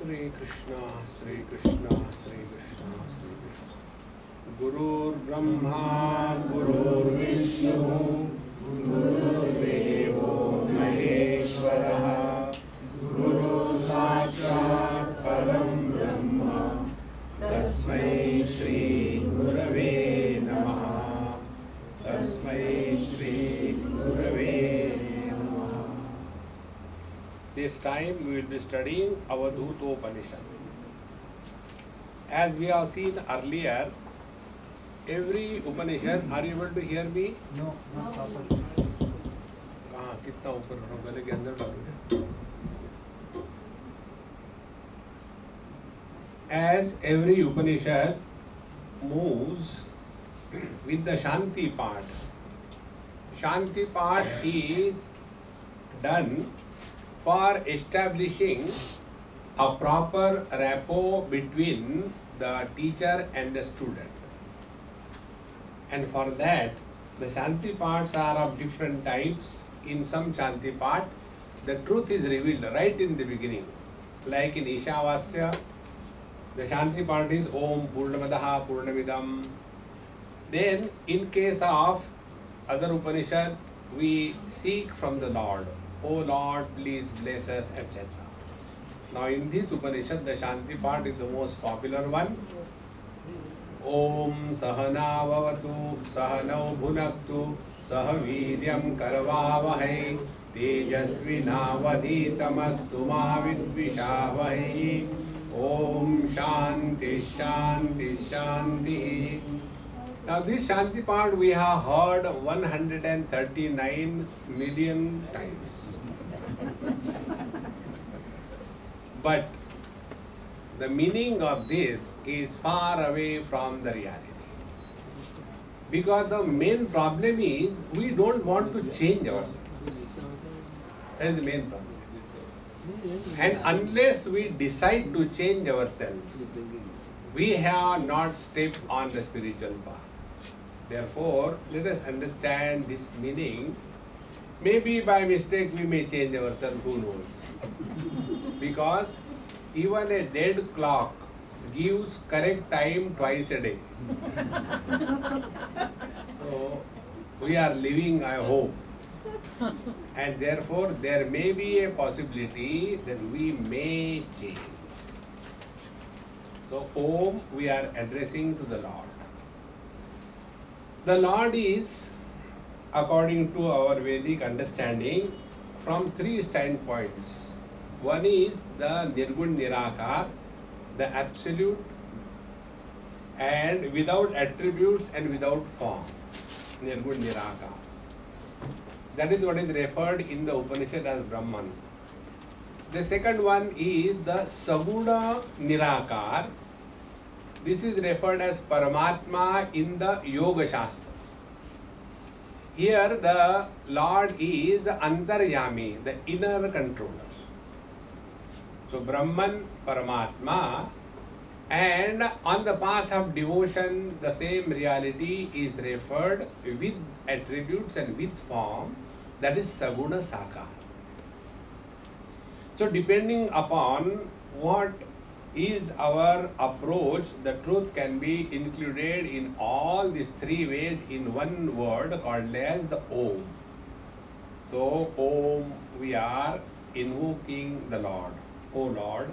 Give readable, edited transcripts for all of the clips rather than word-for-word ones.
Sri Krishna, Sri Krishna, Sri Krishna, Sri Krishna. Gurur Brahma, Gurur Vishnu, Gurur Devo Maheshwara, Guru Sakshat Param Brahma, Tasmai Shri Gurave Namaha, Tasmai Shri Gurave Namaha. This time we will be studying Avadhootopanishad. As we have seen earlier, every Upanishad, are you able to hear me? No, not properly. कितना ऊपर रखो गले के अंदर डालूंगा. As every Upanishad moves with the Shanti part, Shanti part is done for establishing a proper rapport between the teacher and the student. And for that, the Shanti parts are of different types. In some Shanti part, the truth is revealed right in the beginning. Like in Ishavasya, the Shanti part is Om Purnamadaha Purnamidam. Then, in case of other Upanishad, we seek from the Lord. O Lord, please bless us, etc. Now, in this Upanishad, the Shanti part is the most popular one. Om Sahana Vavatu Sahanau Bhunaktu Sahaviryam Karavavahai Tejasvinavadhitamassu ma vidvishavahai. Om Shanti Shanti Shanti. Now this Shanti part we have heard 139 million times. But the meaning of this is far away from the reality. Because the main problem is we don't want to change ourselves. That is the main problem. And unless we decide to change ourselves, we have not stepped on the spiritual path. Therefore, let us understand this meaning. Maybe by mistake we may change ourselves, who knows? Because even a dead clock gives correct time twice a day. So, we are living, I hope. And therefore, there may be a possibility that we may change. So, Om we are addressing to the Lord. The Lord is, according to our Vedic understanding, from three standpoints. One is the Nirgun Nirakar, the absolute, and without attributes and without form. Nirgun Nirakar. That is what is referred in the Upanishad as Brahman. The second one is the Saguna Nirakar. This is referred as Paramatma in the Yoga Shastra. Here the Lord is Antaryami, the inner controller. So Brahman, Paramatma, and on the path of devotion, the same reality is referred with attributes and with form, that is Saguna Sakar. So depending upon what is our approach, the truth can be included in all these three ways in one word called as the Om. So Om, we are invoking the Lord. O Lord,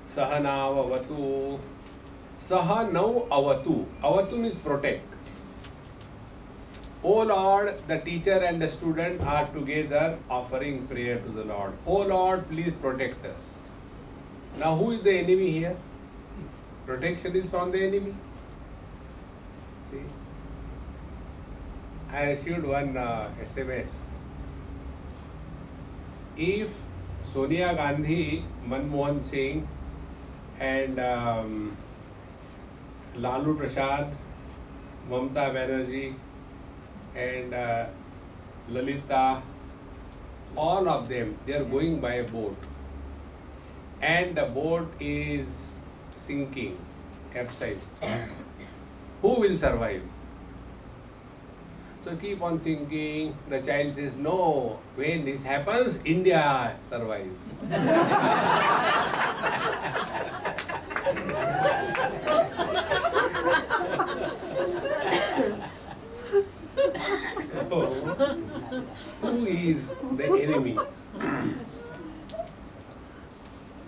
Sahana Avatu. Sahanau Avatu. Avatu means protect. O Lord, the teacher and the student are together offering prayer to the Lord. O Lord, please protect us. Now, who is the enemy here? Protection is from the enemy. See, I received one SMS. If Sonia Gandhi, Manmohan Singh, and Lalu Prasad, Mamta Banerjee, and Lalita, all of them, they are going by a boat. And the boat is sinking, capsized. Who will survive? So keep on thinking. The child says, no, when this happens, India survives.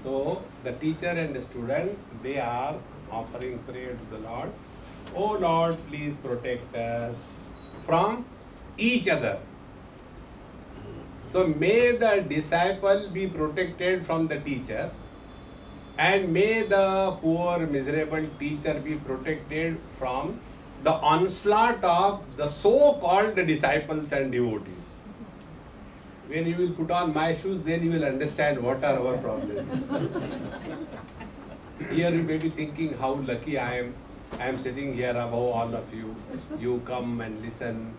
So the teacher and the student, they are offering prayer to the Lord. Oh Lord, please protect us from each other. So may the disciple be protected from the teacher, and may the poor miserable teacher be protected from the onslaught of the so-called disciples and devotees. When you will put on my shoes, then you will understand what are our problems. Here you may be thinking how lucky I am. I am sitting here above all of you. You come and listen,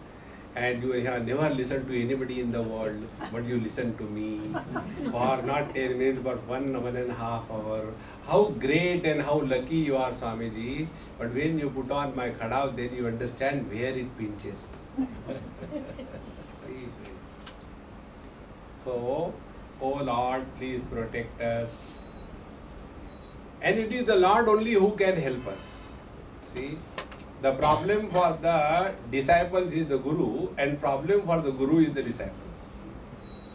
and you have never listened to anybody in the world, but you listen to me for not 10 minutes, but 1.5 hours. How great and how lucky you are, Swamiji. But when you put on my khadav, then you understand where it pinches. See, so, oh Lord, please protect us. And it is the Lord only who can help us. See, the problem for the disciples is the Guru, and problem for the Guru is the disciples.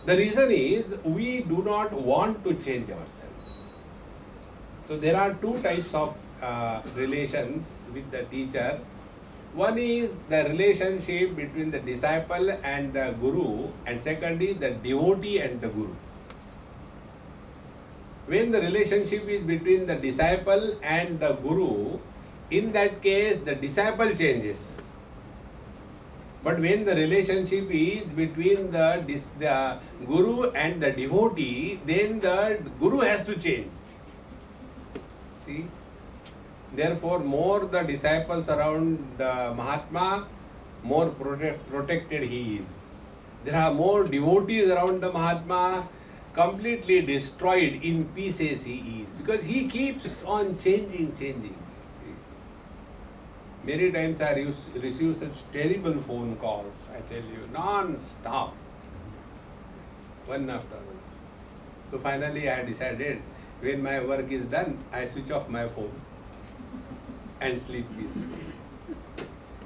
The reason is we do not want to change ourselves. So there are two types of relations with the teacher. One is the relationship between the disciple and the Guru, and second is the devotee and the Guru. When the relationship is between the disciple and the Guru, in that case the disciple changes. But when the relationship is between the Guru and the devotee, then the Guru has to change. See? Therefore, more the disciples around the Mahatma, more protected he is. There are more devotees around the Mahatma, completely destroyed, in pieces he is. Because he keeps on changing. See? Many times I receive such terrible phone calls, I tell you, non-stop, one after another. So finally I decided, when my work is done, I switch off my phone and sleep peacefully.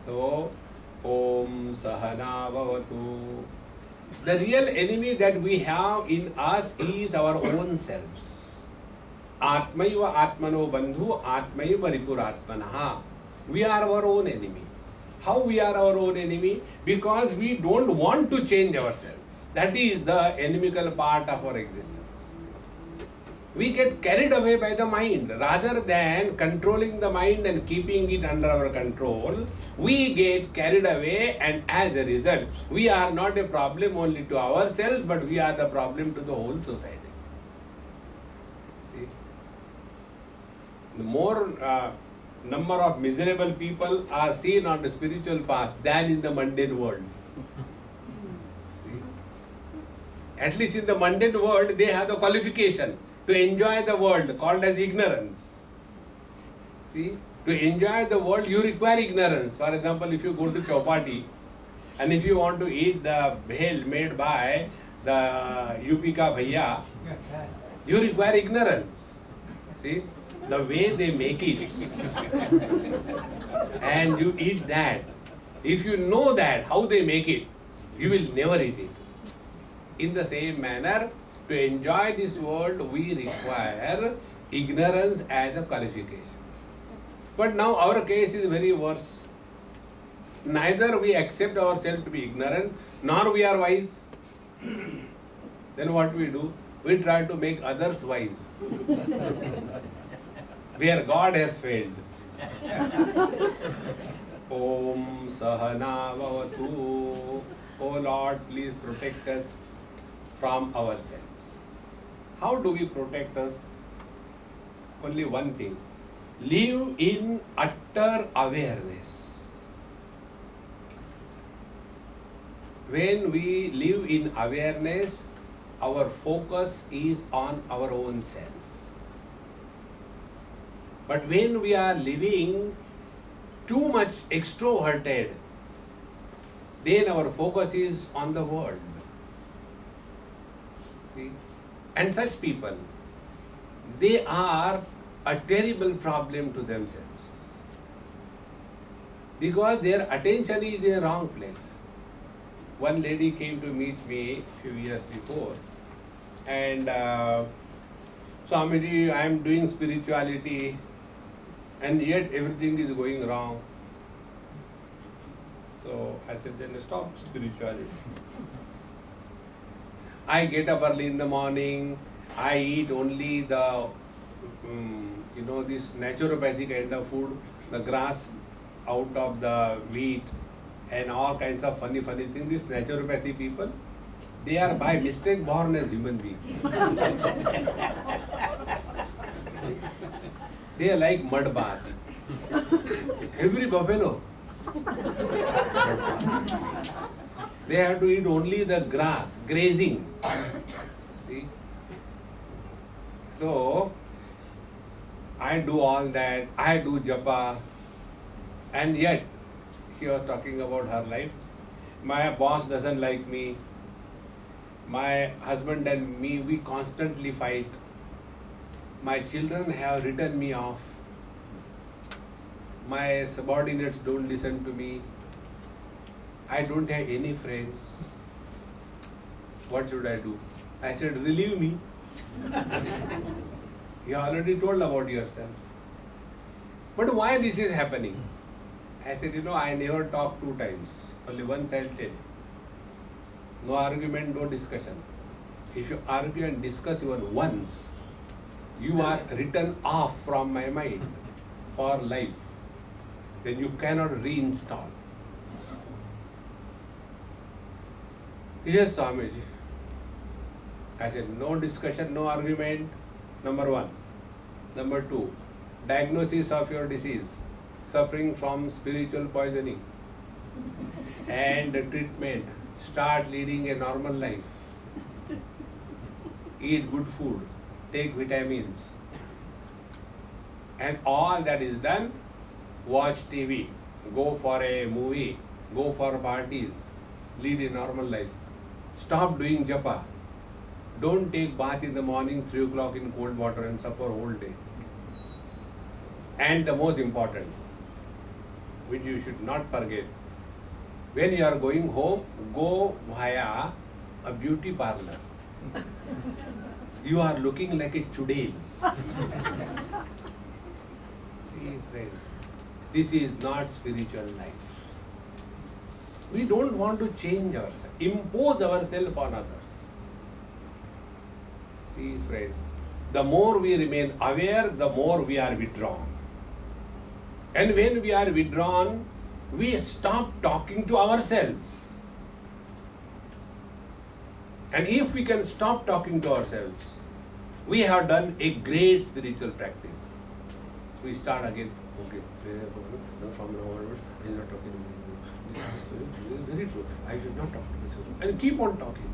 So, Om Sahana Bhavatu. The real enemy that we have in us is our own selves. Atmaiva Atmano Bandhu Atmaiva Ripuratmanaha. We are our own enemy. How we are our own enemy? Because we don't want to change ourselves. That is the inimical part of our existence. We get carried away by the mind. Rather than controlling the mind and keeping it under our control, we get carried away, and as a result, we are not a problem only to ourselves, but we are the problem to the whole society. See? The more number of miserable people are seen on the spiritual path than in the mundane world. See? At least in the mundane world, they have the qualification to enjoy the world, called as ignorance. See, to enjoy the world, you require ignorance. For example, if you go to Chowpatty, and if you want to eat the bhel made by the UP ka bhaiya, you require ignorance. See, the way they make it, and you eat that. If you know that, how they make it, you will never eat it. In the same manner, to enjoy this world, we require ignorance as a qualification. But now our case is very worse. Neither we accept ourselves to be ignorant, nor we are wise. Then what we do? We try to make others wise. Where God has failed. Om Sahana Bhavatu. Oh Lord, please protect us from ourselves. How do we protect us? Only one thing. Live in utter awareness. When we live in awareness, our focus is on our own self. But when we are living too much extroverted, then our focus is on the world. See? And such people, they are a terrible problem to themselves. Because their attention is in the wrong place. One lady came to meet me a few years before, and Swamiji, I am doing spirituality and yet everything is going wrong. So I said, then stop spirituality. I get up early in the morning, I eat only the, this naturopathy kind of food, the grass out of the wheat and all kinds of funny things. These naturopathy people, they are by mistake born as human beings. They are like mud bath. Every buffalo. They have to eat only the grass, grazing. See? So, I do all that, I do japa, and yet, she was talking about her life. My boss doesn't like me. My husband and me, we constantly fight. My children have written me off. My subordinates don't listen to me. I don't have any friends. What should I do? I said, relieve me. You already told about yourself. But why this is happening? I said, I never talk 2 times. Only once I'll tell. No argument, no discussion. If you argue and discuss even once, you are written off from my mind for life. Then you cannot reinstall. Yes, Swamiji. I said, no discussion, no argument, number 1. Number 2, diagnosis of your disease, suffering from spiritual poisoning, and treatment. Start leading a normal life. Eat good food, take vitamins. And all that is done, watch TV, go for a movie, go for parties, lead a normal life. Stop doing japa. Don't take bath in the morning, 3 o'clock in cold water and suffer whole day. And the most important, which you should not forget, when you are going home, go via a beauty parlor. You are looking like a chudel. See, friends, this is not spiritual life. We don't want to change ourselves, impose ourselves on others. See, friends, the more we remain aware, the more we are withdrawn. And when we are withdrawn, we stop talking to ourselves. And if we can stop talking to ourselves, we have done a great spiritual practice. So we start again. Okay, from now onwards, I will not talk anymore. This is very true. I should not talk to myself. And keep on talking.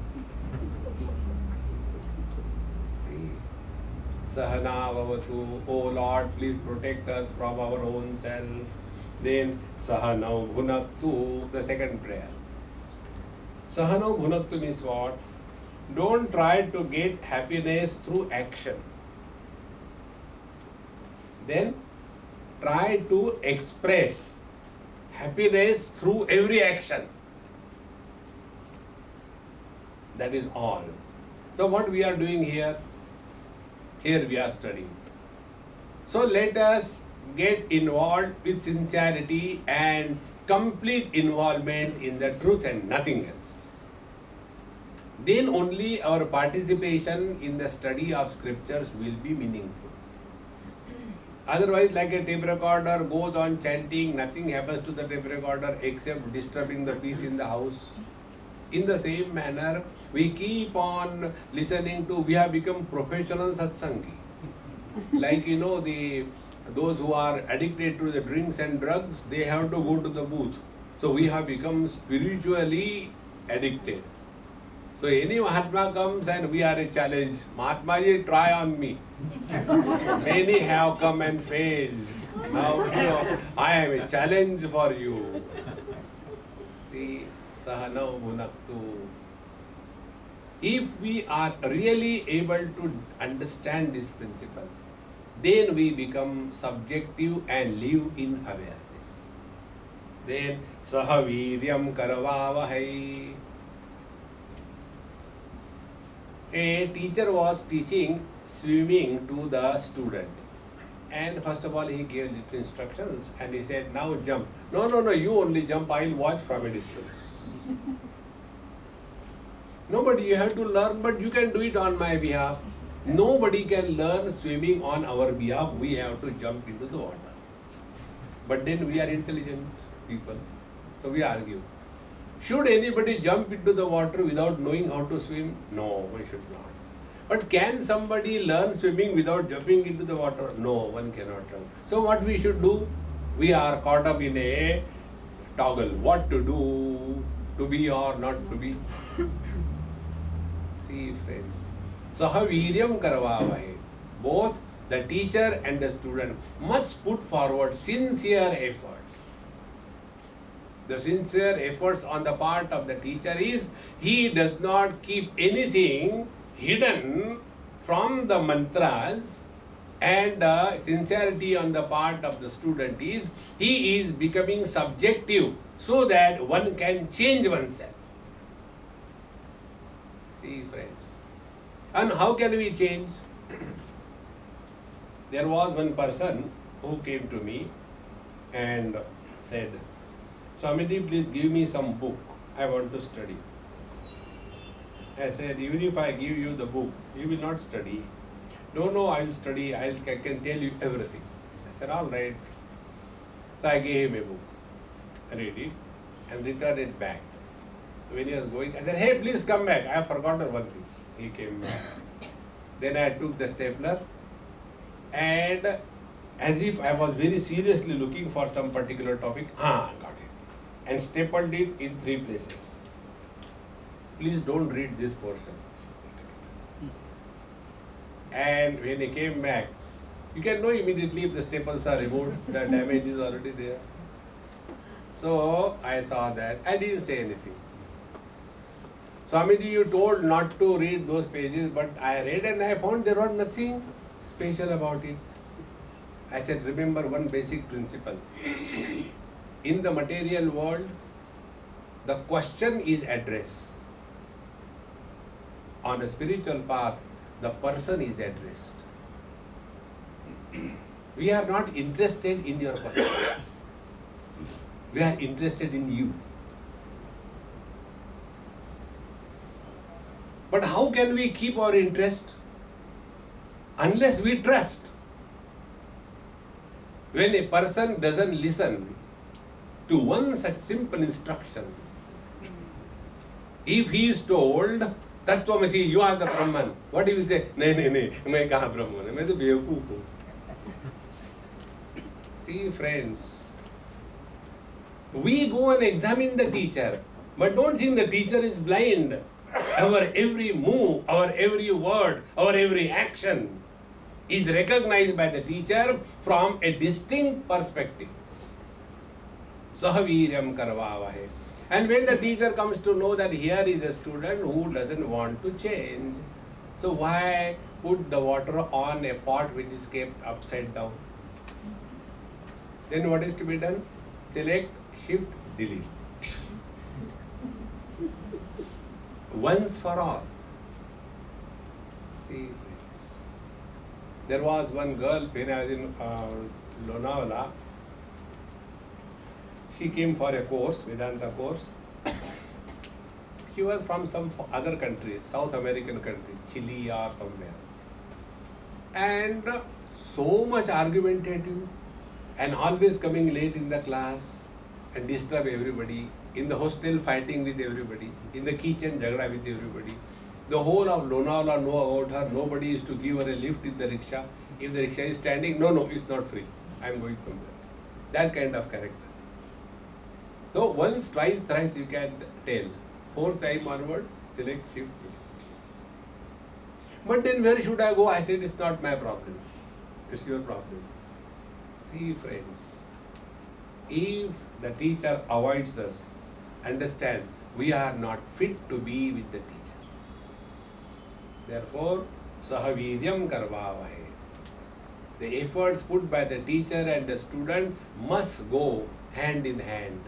Sahana Avadhootu, oh Lord, please protect us from our own self. Then Sahanau Bhunaktu, the second prayer. Sahanau Bhunaktu means what? Don't try to get happiness through action. Then try to express happiness through every action. That is all. So what we are doing here? Here we are studying. So let us get involved with sincerity and complete involvement in the truth and nothing else. Then only our participation in the study of scriptures will be meaningful. Otherwise, like a tape recorder goes on chanting, nothing happens to the tape recorder except disturbing the peace in the house. In the same manner, we keep on listening to, we have become professional satsangi. Like, those who are addicted to the drinks and drugs, they have to go to the booth. So we have become spiritually addicted. So any Mahatma comes and we are a challenge. Mahatmaji, try on me. Many have come and failed. Now I am a challenge for you. See, Sahanau Bhunaktu. If we are really able to understand this principle, then we become subjective and live in awareness. Then Sahaviryam Karavavahai. A teacher was teaching swimming to the student. And first of all, he gave little instructions and he said, now jump. No, no, no, you only jump, I'll watch from a distance. Nobody, you have to learn, but you can do it on my behalf. Nobody can learn swimming on our behalf. We have to jump into the water. But then we are intelligent people, so we argue. Should anybody jump into the water without knowing how to swim? No, we should not. But can somebody learn swimming without jumping into the water? No, one cannot jump. So what we should do? We are caught up in a toggle. What to do? To be or not to be? See, friends. Sahaviryam karvavahe. Both the teacher and the student must put forward sincere efforts. The sincere efforts on the part of the teacher is he does not keep anything hidden from the mantras, and sincerity on the part of the student is he is becoming subjective so that one can change oneself. See, friends. And how can we change? There was one person who came to me and said, Swamiji, please give me some book. I want to study. I said, even if I give you the book, you will not study. No, no, I will study. I can tell you everything. I said, all right. So I gave him a book. I read it and returned it back. So when he was going, I said, hey, please come back. I have forgotten one thing. He came back. Then I took the stapler and as if I was very seriously looking for some particular topic, got it. And stapled it in 3 places. Please don't read this portion. And when he came back, you can know immediately if the staples are removed, the damage is already there. So I saw that. I didn't say anything. Swamiji, you told not to read those pages, but I read and I found there was nothing special about it. I said, remember one basic principle. In the material world, the question is addressed. On a spiritual path, the person is addressed. We are not interested in your person. We are interested in you. But how can we keep our interest? Unless we trust. When a person doesn't listen to one such simple instruction, if he is told, Tattvamasi, you are the Brahman, what he will say? Nahi, main kahan Brahman hai, main to bevakoof hu. See, friends, we go and examine the teacher, but don't think the teacher is blind. Our every move, our every word, our every action is recognized by the teacher from a distinct perspective. Sahaviryam karvavahe. And when the teacher comes to know that here is a student who doesn't want to change, so why put the water on a pot which is kept upside down? Then what is to be done? Select, shift, delete. Once for all. See, friends. There was one girl when I was in Lonavala. She came for a course, Vedanta course. She was from some other country, South American country, Chile or somewhere. And so much argumentative and always coming late in the class and disturb everybody. In the hostel fighting with everybody. In the kitchen jagda with everybody. The whole of Lonavala know about her. Nobody is to give her a lift in the rickshaw. If the rickshaw is standing, no, it's not free. I am going somewhere. That kind of character. So once, twice, thrice you can tell. 4th time onward, select, shift. But then where should I go? I said, it's not my problem. It's your problem. See, friends, if the teacher avoids us, understand, we are not fit to be with the teacher. Therefore, sahaviryam karvavahe. The efforts put by the teacher and the student must go hand in hand.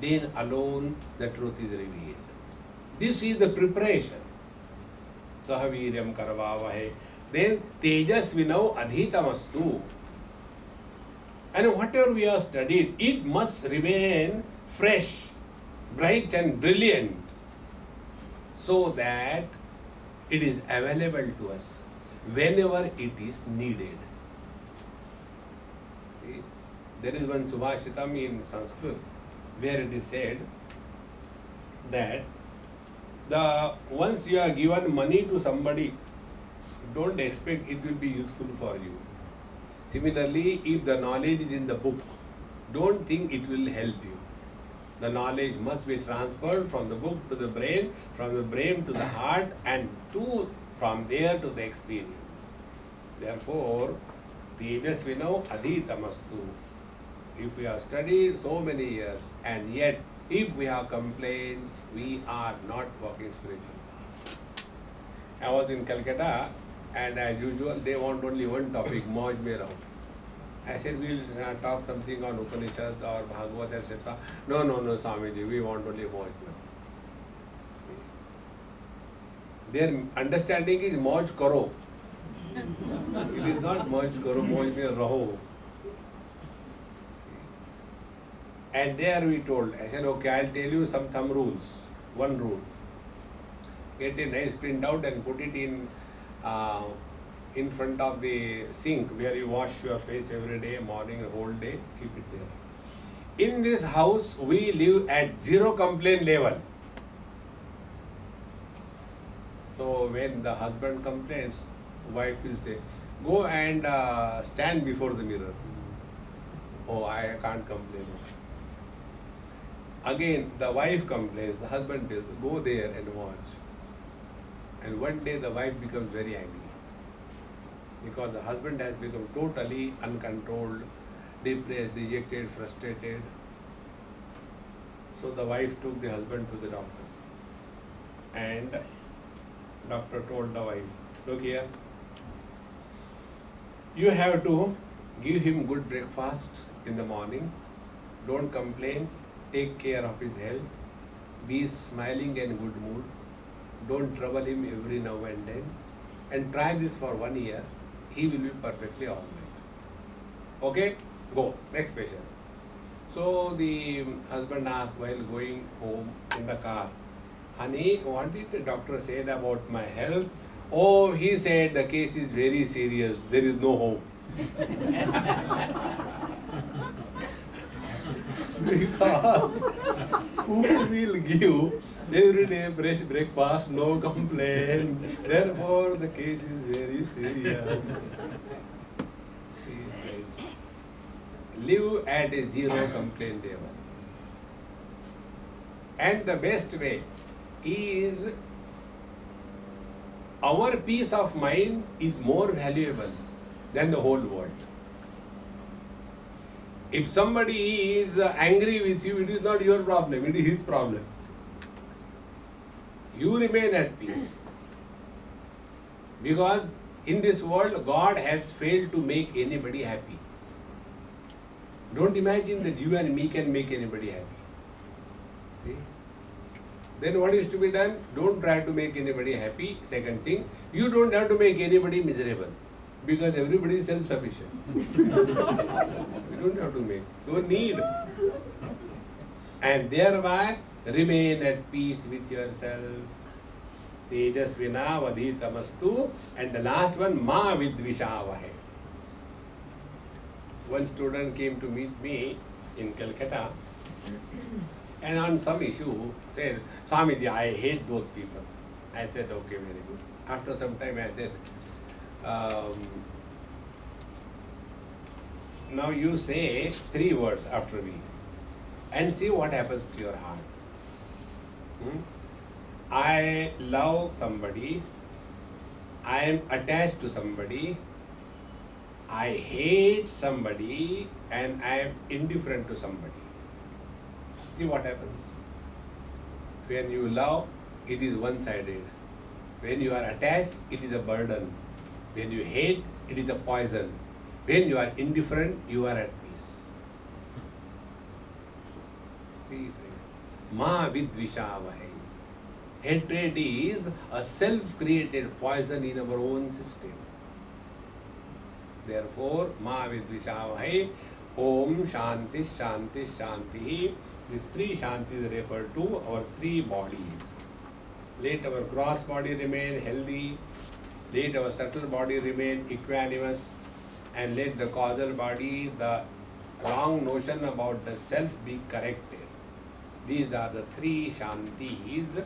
Then alone the truth is revealed. This is the preparation. Sahaviryam karvavahe. then tejasvinau adhitamastu. And whatever we have studied, it must remain fresh, bright and brilliant, so that it is available to us whenever it is needed. See, there is one Subhashitam in Sanskrit where it is said that once you are given money to somebody, don't expect it will be useful for you. Similarly, if the knowledge is in the book, don't think it will help you. The knowledge must be transferred from the book to the brain, from the brain to the heart, and from there to the experience. Therefore, tejasvinau adhitamastu. If we have studied so many years and yet if we have complaints, we are not walking spiritually. I was in Calcutta, and as usual, they want only one topic, Mauj Mein Raho. I said, we'll talk something on Upanishad or Bhagavad, etc. No, Swamiji, we want only Mauj Mein Raho. Their understanding is Mauj Karo. It is not Mauj Karo, Mauj Mein Raho. And there we told, I said, okay, I'll tell you some thumb rules. One rule. Get a nice printout and put it in front of the sink where you wash your face every day, morning, whole day, keep it there. In this house, we live at zero complaint level. So when the husband complains, wife will say, go and stand before the mirror. Oh, I can't complain. Again, the wife complains, the husband says, go there and watch. And one day the wife becomes very angry because the husband has become totally uncontrolled, depressed, dejected, frustrated. So the wife took the husband to the doctor. And doctor told the wife, look here, you have to give him good breakfast in the morning, don't complain, take care of his health, be smiling and good mood, don't trouble him every now and then, and try this for 1 year, he will be perfectly all right. Okay, go, next patient. So the husband asked while going home in the car, honey, what did the doctor say about my health? Oh, he said the case is very serious, there is no hope. Because who will give every day fresh breakfast, no complaint, therefore the case is very serious. Live at a zero complaint level. And the best way is, our peace of mind is more valuable than the whole world. If somebody is angry with you, it is not your problem, it is his problem. You remain at peace. Because in this world, God has failed to make anybody happy. Don't imagine that you and me can make anybody happy. See? Then what is to be done? Don't try to make anybody happy. Second thing, you don't have to make anybody miserable. Because everybody is self-sufficient. You don't have to make, don't need. And thereby remain at peace with yourself. Tejasvina vadhitamastu. And the last one, ma vidvishavahe. One student came to meet me in Calcutta and on some issue said, Swamiji, I hate those people. I said, okay, very good. After some time I said, now you say 3 words after me and see what happens to your heart. I love somebody, I am attached to somebody, I hate somebody, and I am indifferent to somebody. See what happens. When you love, it is one-sided. When you are attached, it is a burden. When you hate, it is a poison. When you are indifferent, you are at peace. See, ma vidvishavahe. Hatred is a self-created poison in our own system. Therefore, ma vidvishavahe, Om Shanti Shanti Shanti. These three Shantis refer to our three bodies. Let our gross body remain healthy, let our subtle body remain equanimous, and let the causal body, the wrong notion about the self be corrected. These are the three Shantis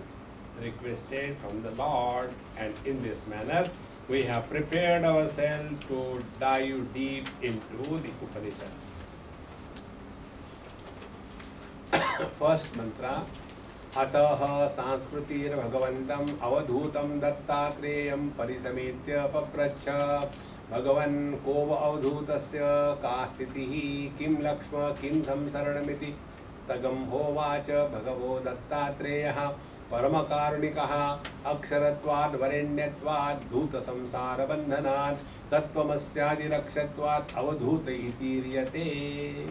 requested from the Lord, and in this manner we have prepared ourselves to dive deep into the Upanishad. First mantra, Atah Sanskrtir Bhagavantam Avadhootam Dattathreyam Parisamitya Papracha Bhagavan Kova Avadhootasya Kastitihi Kim Lakshma Kim Samsaranamiti Tagam Hovacha Bhagavo Dattatreyaha Paramakarunikaha Aksharatvad Varenyatvad Dhuta Samsara Bandhanat Tattvamasyaadi Rakshatvad Avadhuta Itiriyate.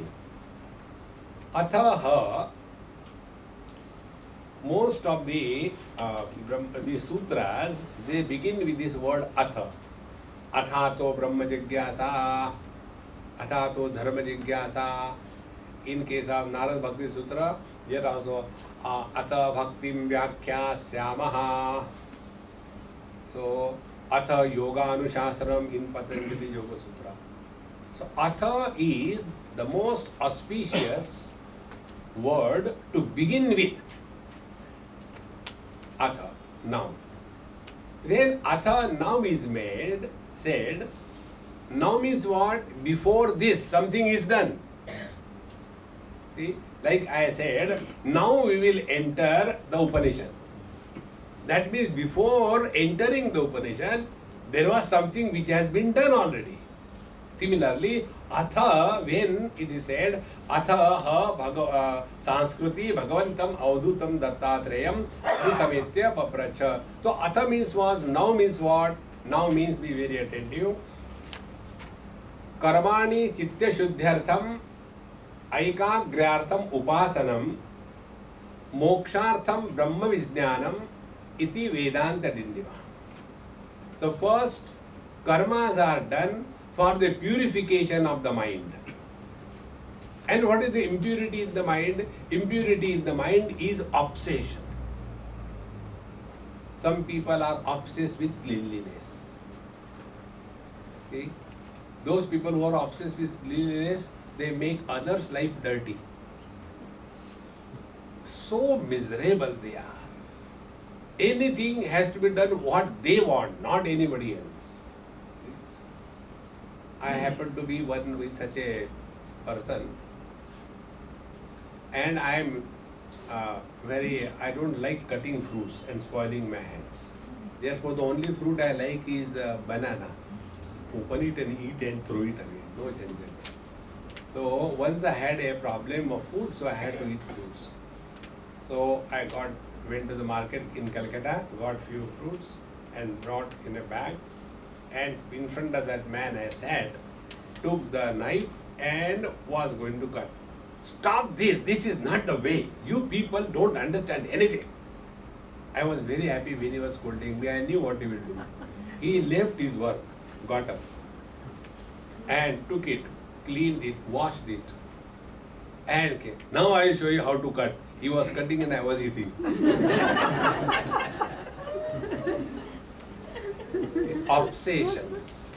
Atha, most of the sutras, they begin with this word atha. Athato Brahma Jigyasa, Athato Dharma Jigyasa. In case of Narad Bhakti Sutra, here also Atha Bhaktim Vyakhyāsyāmaha. So, Atha Yoga Anushasranam in Patanjali Yoga Sutra. So, Atha is the most auspicious word to begin with. Atha, now. When Atha now is said, now means what? Before this, something is done. See, like I said, now we will enter the Upanishad. That means before entering the Upanishad, there was something which has been done already. Similarly, Atha, when it is said, Atha Sanskriti Bhagavantam Avadhootam Dattathreyam Samitya Papracha. So, Atha means was, now means what? Now means, be very attentive. Karmani Chitta Shuddhyartham Aikagrayartham Upasanam Mokshartham Brahma Vijnanam Iti Vedanta Dindiva. So, first, karmas are done for the purification of the mind. And what is the impurity in the mind? Impurity in the mind is obsession. Some people are obsessed with cleanliness. See? Those people who are obsessed with cleanliness, they make others' life dirty. So miserable they are. Anything has to be done what they want, not anybody else. I happen to be one with such a person, and I am I don't like cutting fruits and spoiling my hands. Therefore, the only fruit I like is banana. Open it and eat and throw it away. No judgment. So, once I had a problem of food, so I had to eat fruits. So, I went to the market in Calcutta, got few fruits and brought in a bag. And in front of that man I sat, took the knife and was going to cut. Stop this, this is not the way. You people don't understand anything. I was very happy when he was scolding me. I knew what he will do. He left his work, got up and took it, cleaned it, washed it. And okay, now I will show you how to cut. He was cutting and I was eating. Obsessions.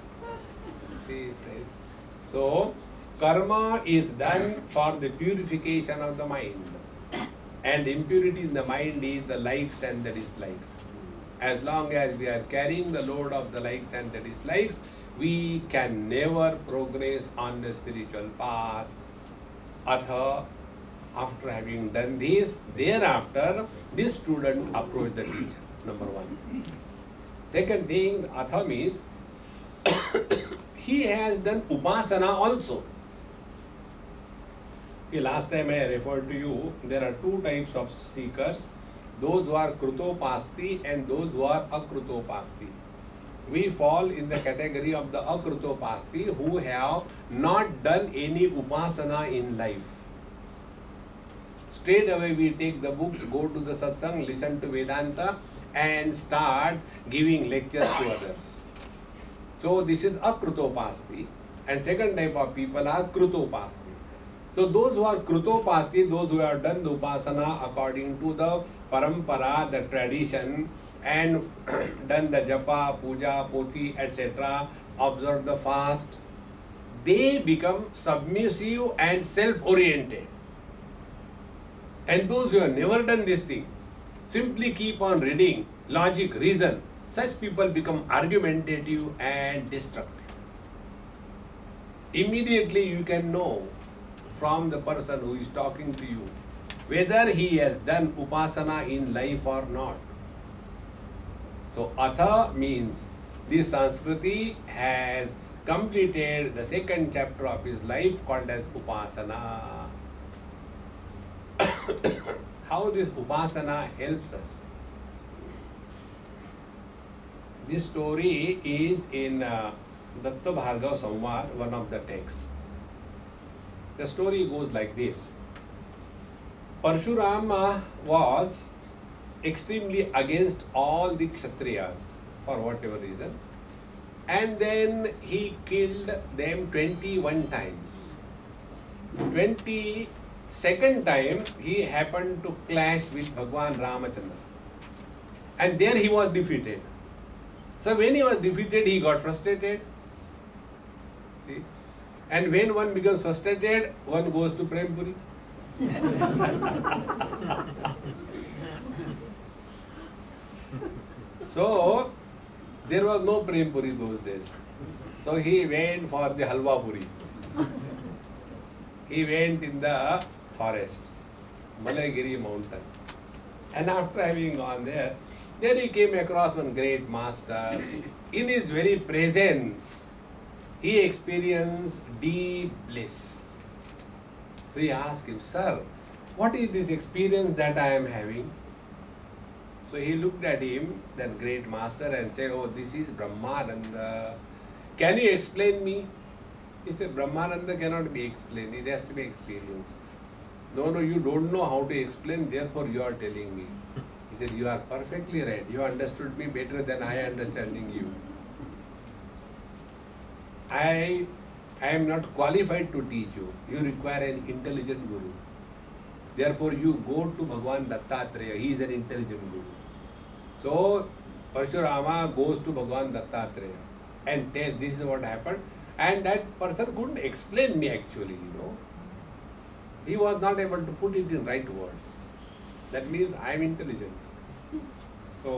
See, so, karma is done for the purification of the mind. And impurity in the mind is the likes and the dislikes. As long as we are carrying the load of the likes and the dislikes, we can never progress on the spiritual path. Atha, after having done this, thereafter, this student approached the teacher, number one. Second thing, Atha means, he has done Upasana also. See, last time I referred to you, there are two types of seekers, those who are Krutopasti and those who are Akrutopasti. We fall in the category of the Akrutopasti who have not done any Upasana in life. Straight away we take the books, go to the satsang, listen to Vedanta and start giving lectures to others. So this is akrutopasti, and second type of people are krutopasti. So those who are krutopasti, those who have done the upasana according to the parampara, the tradition, and done the japa, puja, pothi, etc., observe the fast, they become submissive and self-oriented. And those who have never done this thing, simply keep on reading, logic, reason, such people become argumentative and destructive. Immediately you can know from the person who is talking to you whether he has done upasana in life or not. So atha means this Sanskriti has completed the second chapter of his life called as upasana. How this upasana helps us? This story is in Datta Bhargava Samvad, one of the texts. The story goes like this. Parshurama was extremely against all the Kshatriyas for whatever reason, and then he killed them 21 times. 22nd time he happened to clash with Bhagwan Ramachandra, and there he was defeated. So when he was defeated, he got frustrated. See? And when one becomes frustrated, one goes to Prem Puri. So there was no Prem Puri those days. So he went for the Halwa Puri. He went in the forest, Malaygiri mountain. And after having gone there, he came across one great master. In his very presence, he experienced deep bliss. So he asked him, "Sir, what is this experience that I am having?" So he looked at him, that great master, and said, "Oh, this is Brahmananda. Can you explain me?" He said, "Brahmananda cannot be explained. It has to be experienced." "No, you don't know how to explain, therefore you are telling me." He said, "You are perfectly right. You understood me better than I am understanding you. I am not qualified to teach you. You require an intelligent guru. Therefore, you go to Bhagwan Dattatreya. He is an intelligent guru." So, Parshurama goes to Bhagwan Dattatreya and tells, "This is what happened." And that person couldn't explain me actually, He was not able to put it in right words. That means I am intelligent. So,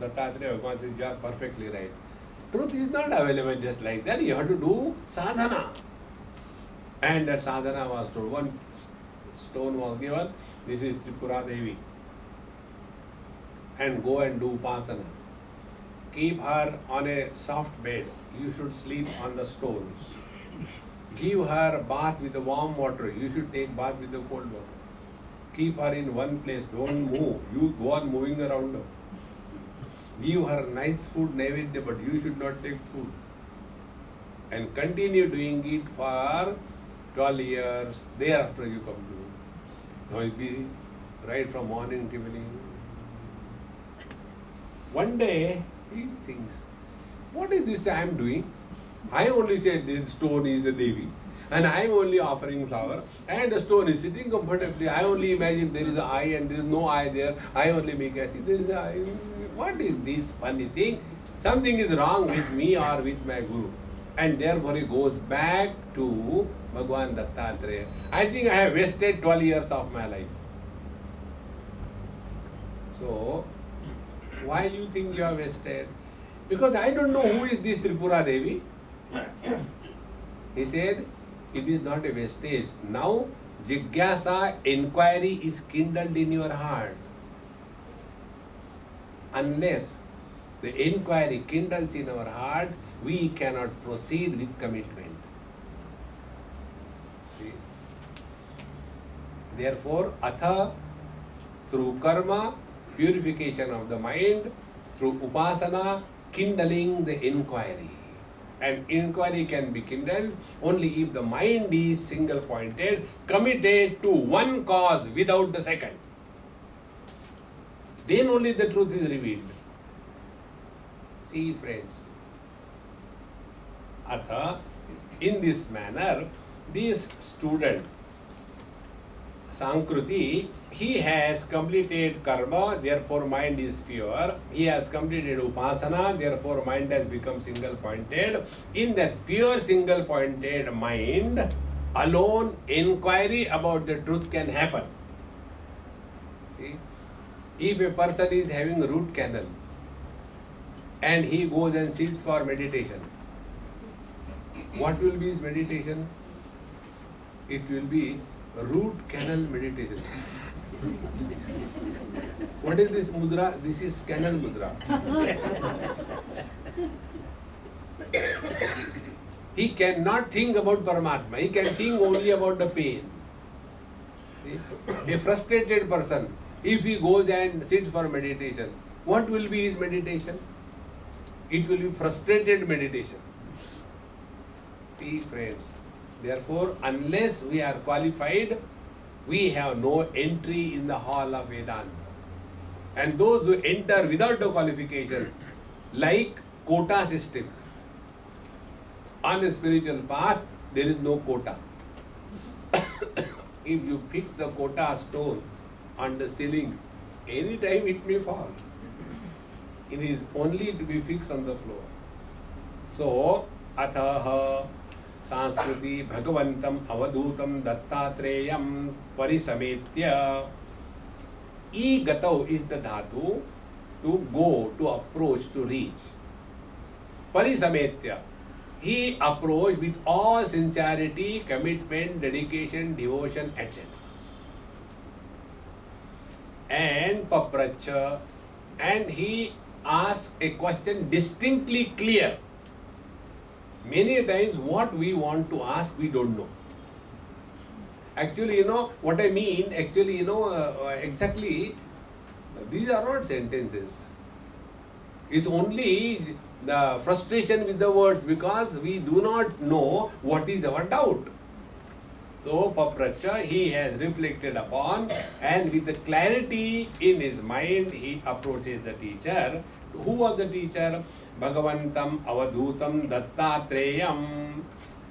Dattatreya Bhagwan says, "You are perfectly right. Truth is not available just like that. You have to do sadhana." And that sadhana was told. One stone was given. This is Tripura Devi. And go and do upasana. Keep her on a soft bed. You should sleep on the stones. Give her a bath with the warm water. You should take bath with the cold water. Keep her in one place. Don't move. You go on moving around her. Give her nice food, naivedya, but you should not take food. And continue doing it for 12 years. Thereafter you come to it. Now you'll be right from morning to evening. One day he thinks, "What is this I am doing? I only said this stone is the Devi, and I am only offering flower, and the stone is sitting comfortably. I only imagine there is an eye and there is no eye there. I only make a see there is an eye. What is this funny thing? Something is wrong with me or with my guru." And therefore he goes back to Bhagwan Dattatreya. "I think I have wasted 12 years of my life." So, why you think you have wasted? "Because I don't know who is this Tripura Devi." He said, "It is not a wastage. Now, jigyasa, inquiry is kindled in your heart. Unless the inquiry kindles in our heart, we cannot proceed with commitment." See? Therefore, atha, through karma, purification of the mind, through upasana, kindling the inquiry. And inquiry can be kindled only if the mind is single pointed, committed to one cause without the second. Then only the truth is revealed. See, friends, Atha, in this manner, this student, Sankruti, he has completed karma, therefore mind is pure. He has completed upasana, therefore mind has become single pointed. In that pure single pointed mind, alone inquiry about the truth can happen. See, if a person is having root canal and he goes and sits for meditation, what will be his meditation? It will be root canal meditation. What is this mudra? This is canal mudra. He cannot think about Paramatma. He can think only about the pain. See? A frustrated person, if he goes and sits for meditation, what will be his meditation? It will be frustrated meditation. See, friends, therefore, unless we are qualified, we have no entry in the hall of Vedanta. And those who enter without a qualification, like quota system. On a spiritual path, there is no quota. If you fix the quota stone on the ceiling, any time it may fall. It is only to be fixed on the floor. So, athaha Sanskriti Bhagavantam Avadhootam Dattathreyam Parisametya. E gatau is the dhatu, to go, to approach, to reach. Parisametya. He approached with all sincerity, commitment, dedication, devotion, etc. And papracha. And he asked a question distinctly clear. Many times what we want to ask, we don't know. Actually, what I mean, exactly, these are not sentences. It's only the frustration with the words because we do not know what is our doubt. So, papracha, he has reflected upon, and with the clarity in his mind, he approaches the teacher. Who was the teacher? Bhagavantam Avadhootam Dattathreyam.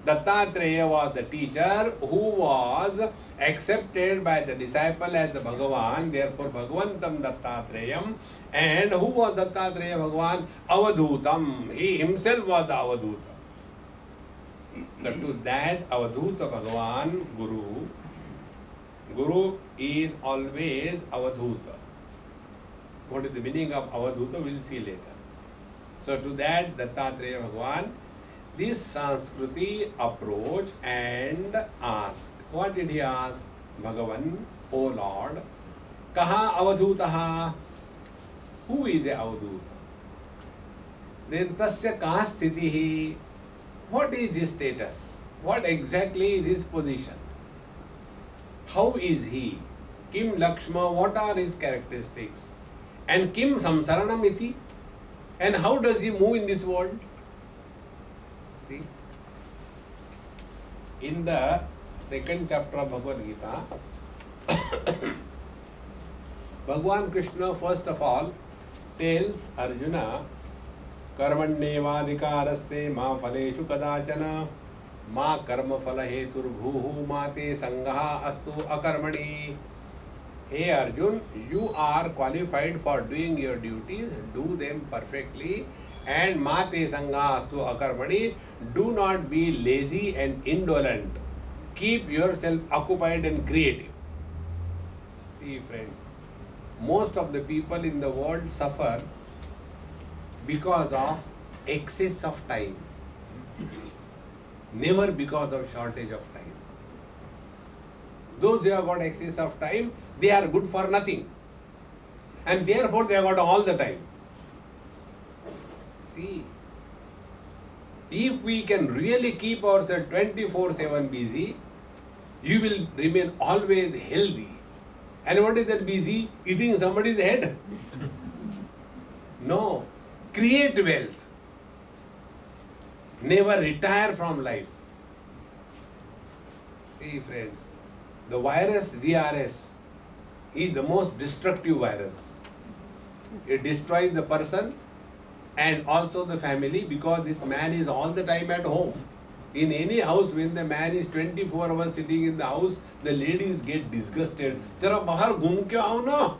Dattatreya was the teacher who was accepted by the disciple as the Bhagavan, therefore Bhagavantam Dattathreyam. And who was Dattatreya Bhagavan? Avadhootam. He himself was the Avadhoota. So to that Avadhoota Bhagavan, Guru is always Avadhoota. What is the meaning of Avadhoota? We will see later. So to that Dattatreya Bhagavan, this Sanskriti approach and ask. What did he ask? Bhagavan, O Lord, Kaha Avadhootaha? Who is a Avadhoota? Then Tasya Kaha Sthitihi? What is his status? What exactly is his position? How is he? Kim Lakshma, what are his characteristics? And Kim Samsaranam iti? And how does he move in this world? See? In the second chapter of Bhagavad Gita, Bhagavan Krishna first of all tells Arjuna, Karmanyevadhikaraste ma phaleshu kadachana ma karma phala hetur bhuhu ma te sangaha astu akarmani. Hey Arjun, you are qualified for doing your duties, do them perfectly, and ma te sangaha astu akarmani. Do not be lazy and indolent. Keep yourself occupied and creative. See friends, most of the people in the world suffer because of excess of time, never because of shortage of time. Those who have got excess of time, they are good for nothing, and therefore they have got all the time. See, if we can really keep ourselves 24/7 busy, you will remain always healthy. And what is that busy? Eating somebody's head? No. Create wealth. Never retire from life. See friends, the virus VRS is the most destructive virus. It destroys the person and also the family, because this man is all the time at home. In any house, when the man is 24 hours sitting in the house, the ladies get disgusted. Chara bahar ghum ke aao na.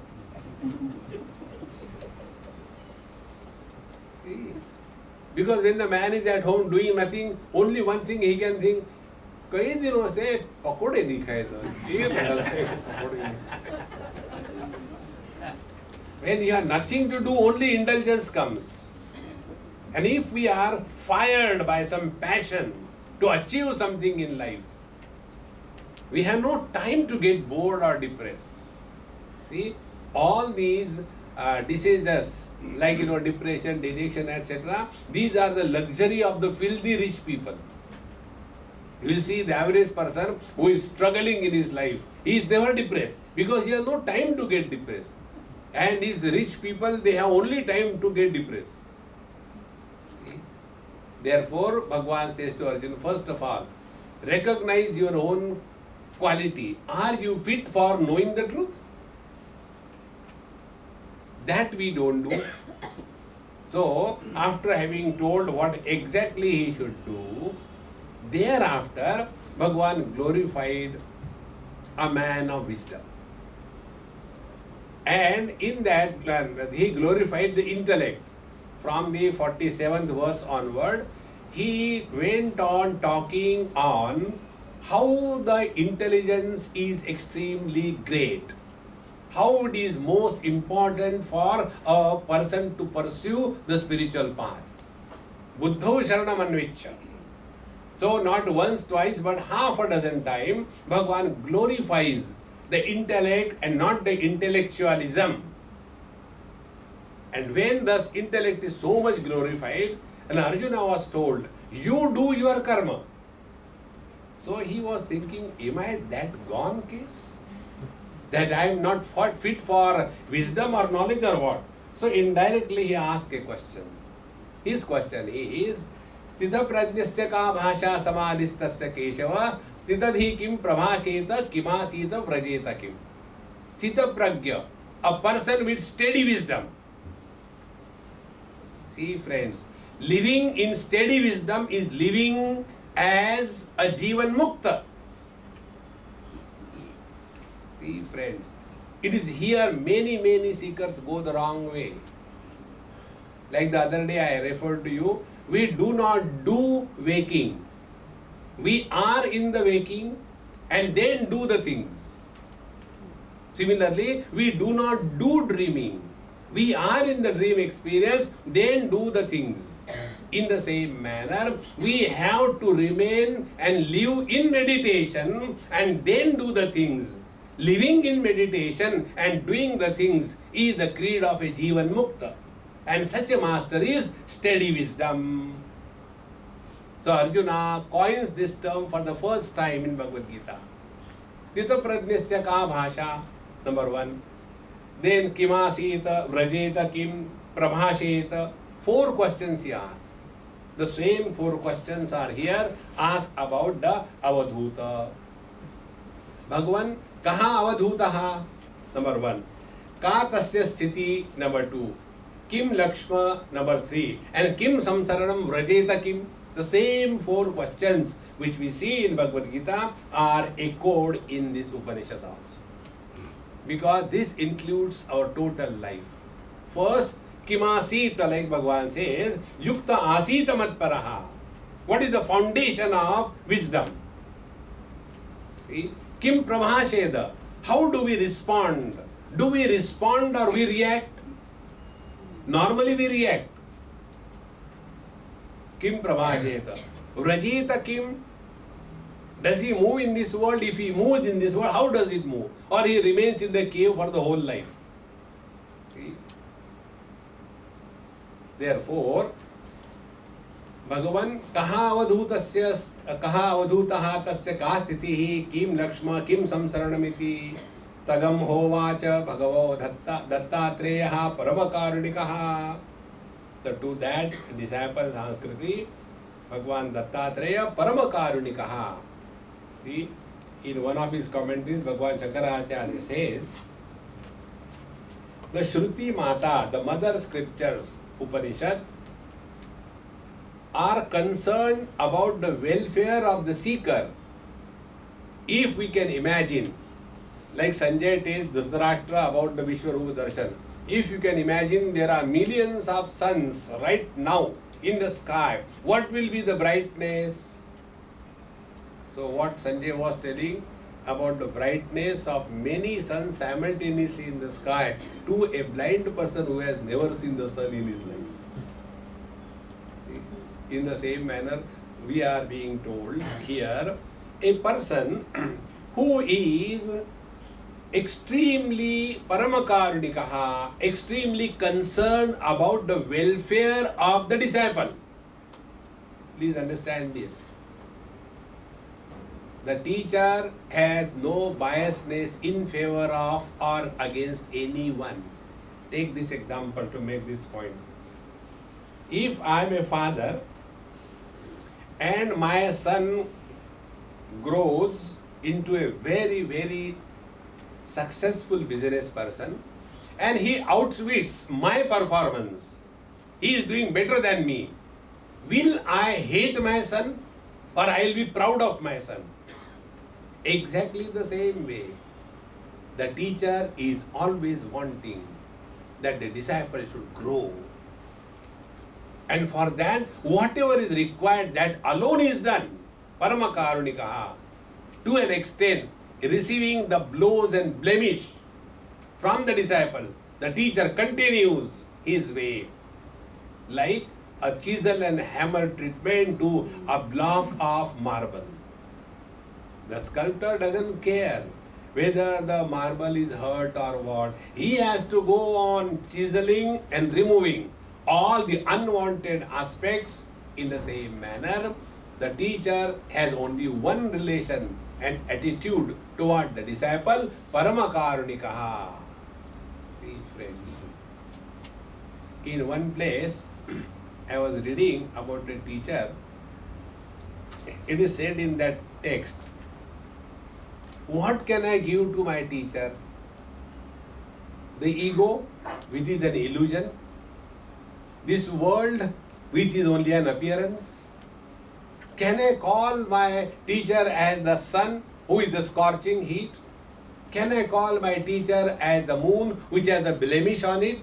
Because when the man is at home doing nothing, only one thing he can think, कई दिनों से पकोड़े नहीं खाए थे. When you have nothing to do, only indulgence comes. And if we are fired by some passion to achieve something in life, we have no time to get bored or depressed. See, all these diseases like depression, dejection, etc., these are the luxury of the filthy rich people. You will see the average person who is struggling in his life, he is never depressed because he has no time to get depressed. And these rich people, they have only time to get depressed. Therefore, Bhagavan says to Arjuna, first of all, recognize your own quality. Are you fit for knowing the truth? That we don't do. So, after having told what exactly he should do, thereafter, Bhagavan glorified a man of wisdom. And in that, he glorified the intellect. From the 47th verse onward, he went on talking on how the intelligence is extremely great, how it is most important for a person to pursue the spiritual path. Buddho sharanam anvichya. So not once, twice, but half a dozen times, Bhagavan glorifies the intellect and not the intellectualism. And when thus intellect is so much glorified, and Arjuna was told, you do your karma. So he was thinking, am I that gone case? That I am not fit for wisdom or knowledge or what? So indirectly he asked a question. His question is, Sthita prajnasya ka bhasha samadhistasya keshava sthitadhi kim prabhasheta kimasita vrajeta kim. Sthita prajna, a person with steady wisdom. See friends, living in steady wisdom is living as a Jivan Mukta. See friends, it is here many seekers go the wrong way. Like the other day I referred to you, we do not do waking. We are in the waking and then do the things. Similarly, we do not do dreaming. We are in the dream experience, then do the things. In the same manner, we have to remain and live in meditation and then do the things. Living in meditation and doing the things is the creed of a Jivan Mukta. And such a master is steady wisdom. So Arjuna coins this term for the first time in Bhagavad Gita. Sthita prajnasya ka bhasha, number 1. Then kimasita, vrajeta kim, prabhasheta. 4 questions he asks. The same 4 questions are here asked about the Avadhuta. Bhagavan, kaha avadhutaha? Number 1. Ka tasya sthiti? Number 2. Kim lakshma? Number 3. And kim samsaranam vrajeta kim? The same 4 questions which we see in Bhagavad Gita are echoed in this Upanishad also. Because this includes our total life. First, kimasita, like Bhagavan says, yukta asita matparaha. What is the foundation of wisdom? See, kim prabhasheda. How do we respond? Do we respond or we react? Normally we react. Kim prabhasheta. Vrajeta kim. Does he move in this world? If he moves in this world, how does it move? Or he remains in the cave for the whole life? See? Therefore, Bhagavan, kaha avadhutaha tasya ka sthitihi kim lakshma kim samsaranamiti tagam hovacha bhagavo dattatreyaha paramakarunikaha. So to that disciple Sanskriti, Bhagavan Dattatreya Paramakarunikaha. See, in one of his commentaries, Bhagavan Shankaracharya says, the Shruti Mata, the mother scriptures, Upanishad, are concerned about the welfare of the seeker. If we can imagine, like Sanjay tells Dhritarashtra about the Vishwarupa Darshan, if you can imagine there are millions of suns right now in the sky, what will be the brightness? So what Sanjay was telling about the brightness of many suns simultaneously in the sky to a blind person who has never seen the sun in his life. See? In the same manner, we are being told here, a person who is extremely paramakárunikaha, extremely concerned about the welfare of the disciple. Please understand this. The teacher has no biasness in favor of or against anyone. Take this example to make this point. If I am a father and my son grows into a very, very successful business person and he outwits my performance, he is doing better than me, will I hate my son or I will be proud of my son? Exactly the same way, the teacher is always wanting that the disciple should grow. And for that, whatever is required, that alone is done. Paramakárunikaha. To an extent, receiving the blows and blemish from the disciple, the teacher continues his way. Like a chisel and hammer treatment to a block of marble. The sculptor doesn't care whether the marble is hurt or what. He has to go on chiseling and removing all the unwanted aspects in the same manner. The teacher has only one relation and attitude toward the disciple, Paramakárunikaha. See, friends, in one place I was reading about a teacher. It is said in that text, what can I give to my teacher? The ego, which is an illusion. This world, which is only an appearance. Can I call my teacher as the sun, who is the scorching heat? Can I call my teacher as the moon, which has a blemish on it?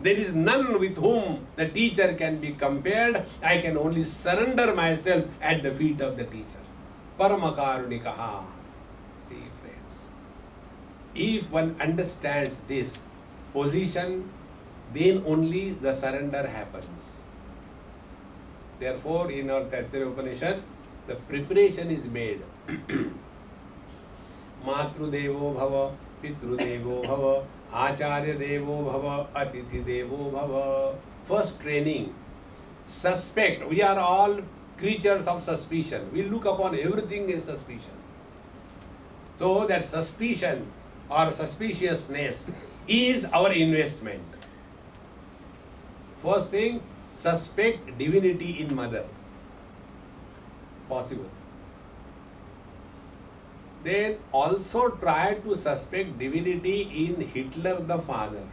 There is none with whom the teacher can be compared. I can only surrender myself at the feet of the teacher. Paramakárunikaha. See, friends, if one understands this position, then only the surrender happens. Therefore, in our Taittiriya Upanishad, the preparation is made. Matrudevo bhava, Pitrudevo bhava, Acharya Devo bhava, Atithi Devo bhava. First training. Suspect. We are all creatures of suspicion. We look upon everything as suspicion. So that suspicion or suspiciousness is our investment. First thing, suspect divinity in mother. Possible. Then also try to suspect divinity in Hitler the father.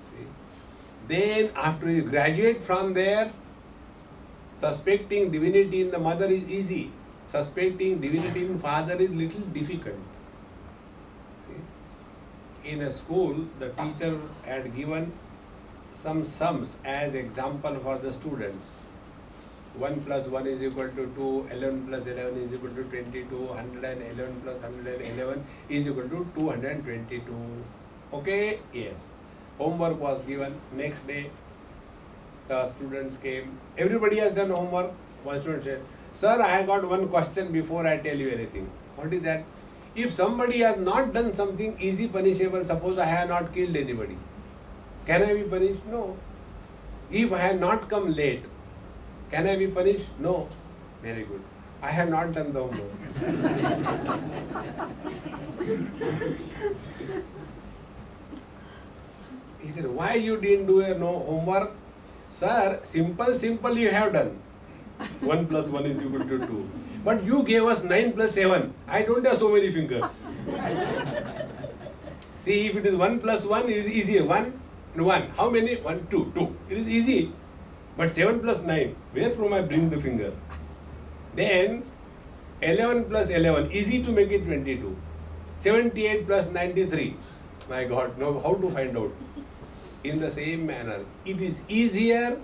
See? Then after you graduate from there, suspecting divinity in the mother is easy. Suspecting divinity in father is little difficult. In a school, the teacher had given some sums as example for the students. 1 plus 1 is equal to 2, 11 plus 11 is equal to 22, 111 plus 111 is equal to 222. Okay? Yes. Homework was given. Next day, the students came. Everybody has done homework. One student said, "Sir, I have got one question before I tell you anything." What is that? If somebody has not done something easy punishable, suppose I have not killed anybody, can I be punished? No. If I have not come late, can I be punished? No. Very good. I have not done the homework. He said, why you didn't do no homework? Sir, simple you have done. 1 plus 1 is equal to 2. But you gave us 9 plus 7. I don't have so many fingers. See, if it is 1 plus 1, it is easier. 1. And 1. How many? 1, 2. 2. It is easy. But 7 plus 9, where from I bring the finger? Then 11 plus 11, easy to make it 22. 78 plus 93. My God, now how to find out? In the same manner, it is easier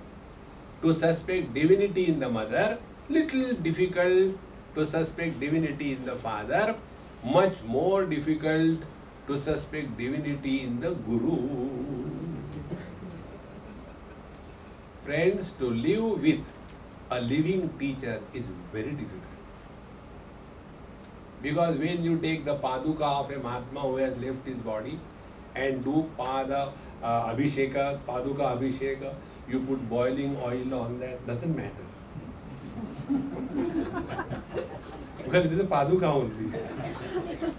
to suspect divinity in the mother, little difficult to suspect divinity in the father, much more difficult to suspect divinity in the guru. Friends, to live with a living teacher is very difficult. Because when you take the paduka of a Mahatma who has left his body and do paduka abhisheka, you put boiling oil on that, doesn't matter. Because it is a paduka only.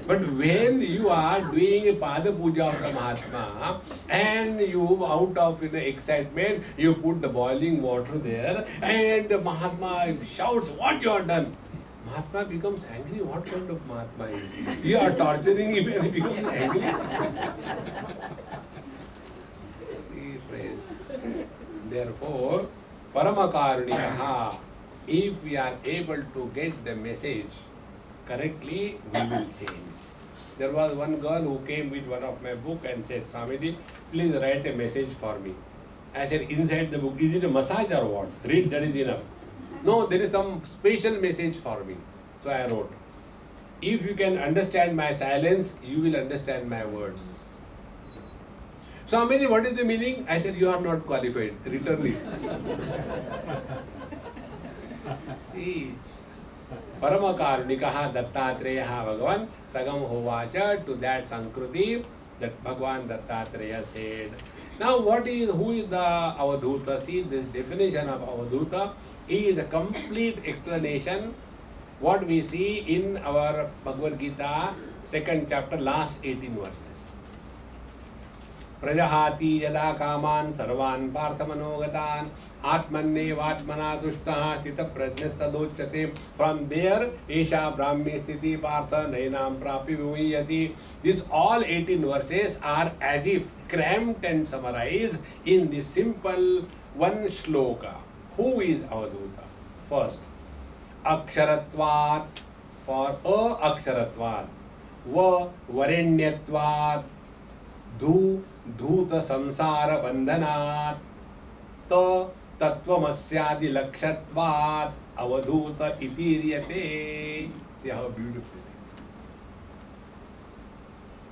But when you are doing a pada puja of the Mahatma and you, out of excitement, you put the boiling water there and the Mahatma shouts, what you have done? Mahatma becomes angry. What kind of Mahatma is he? You are torturing him and he becomes angry. See, friends. Therefore, Paramakarunikaha, if we are able to get the message correctly, we will change. There was one girl who came with one of my book and said, Swamiji, please write a message for me. I said, inside the book, is it a massage or what? Read, that is enough. No, there is some special message for me. So I wrote, if you can understand my silence, you will understand my words. Swamiji, what is the meaning? I said, you are not qualified. Return it. See, Paramakarunikaha Dattatreyaha Bhagavan Tagam Hovacha, to that Sankruti that Bhagavan Dattatreya said. Now who is the Avadhoota? See, this definition of Avadhoota is a complete explanation what we see in our Bhagavad Gita 2nd chapter, last 18 verses. Prajahati yada kaman sarvan parthamanogatan atmannevatmana tushtaha stita prajnastadochate. From there, Esha Brahmi Sthiti Partha Nainam Prapi Vimiyati. These all 18 verses are as if cramped and summarized in the simple one shloka. Who is Avadhoota? First, Aksharatvat, for Aksharatvat, Varenyatvat, Dhuta Samsara Bandhanat, Tattvamasyadi Lakshatvat, Avadhoota Itiriyate. See how beautiful it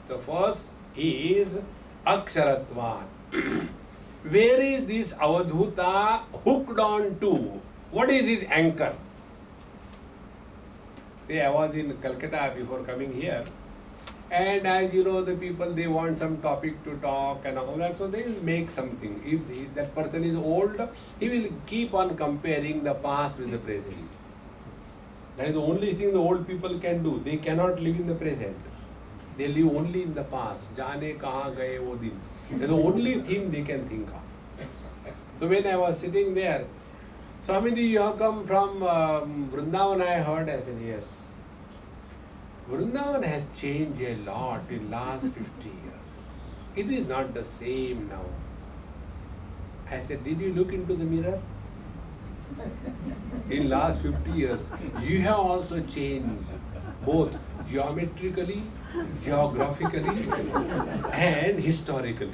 is. So first is Aksharatvat. Where is this Avadhoota hooked on to? What is his anchor? See, I was in Calcutta before coming here, and as you know, the people, they want some topic to talk and all that, so they will make something. If that person is old, he will keep on comparing the past with the present. That is the only thing the old people can do. They cannot live in the present. They live only in the past. Jaane kahan gaye wo din. That is the only thing they can think of. So when I was sitting there, Swamiji, you have come from Vrindavan, I heard. I said, yes. Vrindavan has changed a lot in last 50 years. It is not the same now. I said, did you look into the mirror? In last 50 years, you have also changed, both geometrically, geographically, and historically.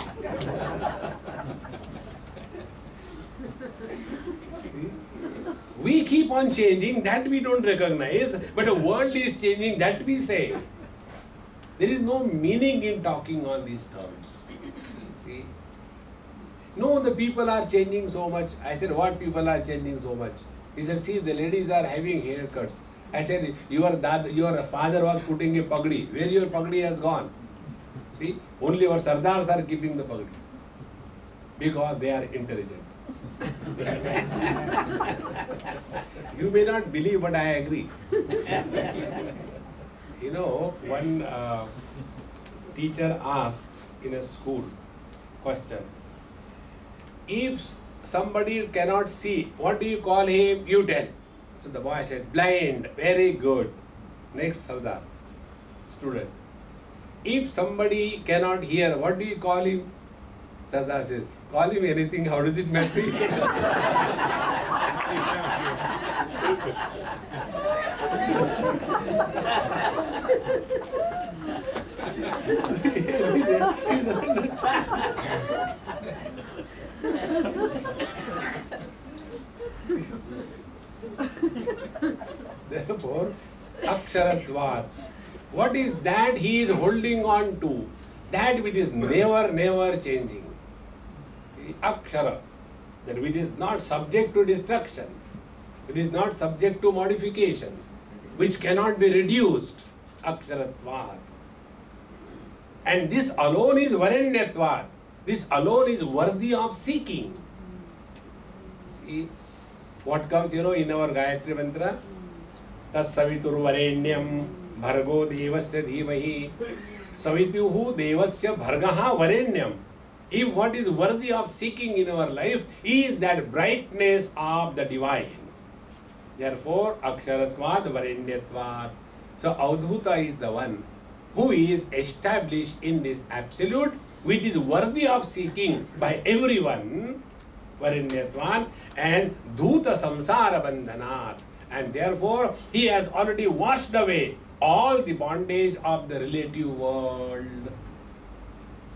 We keep on changing, that we don't recognize, but the world is changing, that we say. There is no meaning in talking on these terms. See? No, the people are changing so much. I said, what people are changing so much? He said, see, the ladies are having haircuts. I said, your father was putting a pagdi. Where your pagdi has gone? See, only our sardars are keeping the pagdi. Because they are intelligent. You may not believe, but I agree. You know, one teacher asked in a school question, if somebody cannot see, what do you call him? You tell. So the boy said, blind. Very good. Next Sardar, student. If somebody cannot hear, what do you call him? Sardar says, call him anything, how does it matter? Therefore, Aksharatvat. What is that he is holding on to? That which is never changing. Akshara. That which is not subject to destruction. It is not subject to modification. Which cannot be reduced. Aksharatvat. And this alone is Varanyatvat. This alone is worthy of seeking. See what comes, in our Gayatri Mantra? Tassavitur Varenyam Bhargo Devasya Dhimahi. Savituhu Devasya Bhargaha Varenyam. If what is worthy of seeking in our life is that brightness of the divine. Therefore, Aksharatvat Varenyatvat. So, Avadhuta is the one who is established in this absolute, which is worthy of seeking by everyone, Varanyatvan, and Dhuta Samsara Bandhanat. And therefore, he has already washed away all the bondage of the relative world.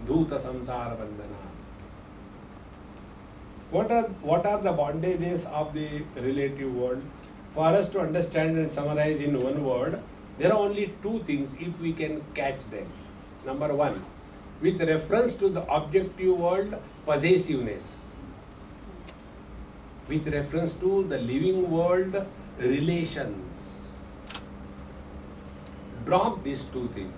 Dhuta Samsara Bandhanat. What are the bondages of the relative world? For us to understand and summarize in one word, there are only two things if we can catch them. Number one, with reference to the objective world, possessiveness. With reference to the living world, relations. Drop these two things.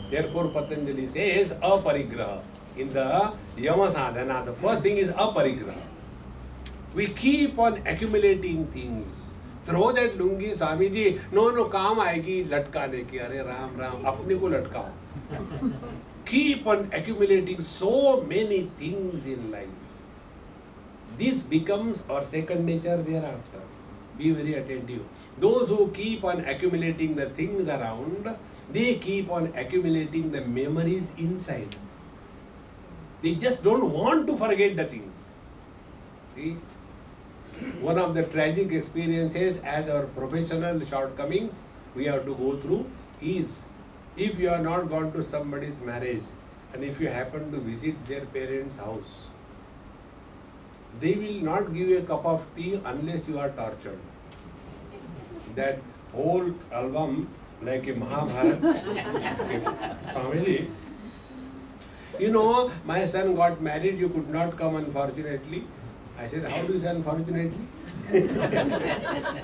Therefore, Patanjali says aparigraha. In the Yama Sadhana, the first thing is aparigraha. We keep on accumulating things. Throw that lungi, Swamiji. No, काम आएगी लटकाने की. अरे राम राम, अपने को लटकाओ. Keep on accumulating so many things in life. This becomes our second nature thereafter. Be very attentive. Those who keep on accumulating the things around, they keep on accumulating the memories inside. They just don't want to forget the things. See? One of the tragic experiences as our professional shortcomings we have to go through is, if you are not gone to somebody's marriage and if you happen to visit their parents' house, they will not give you a cup of tea unless you are tortured. That whole album, like a Mahabharata, family. My son got married, you could not come, unfortunately. I said, how do you say unfortunately?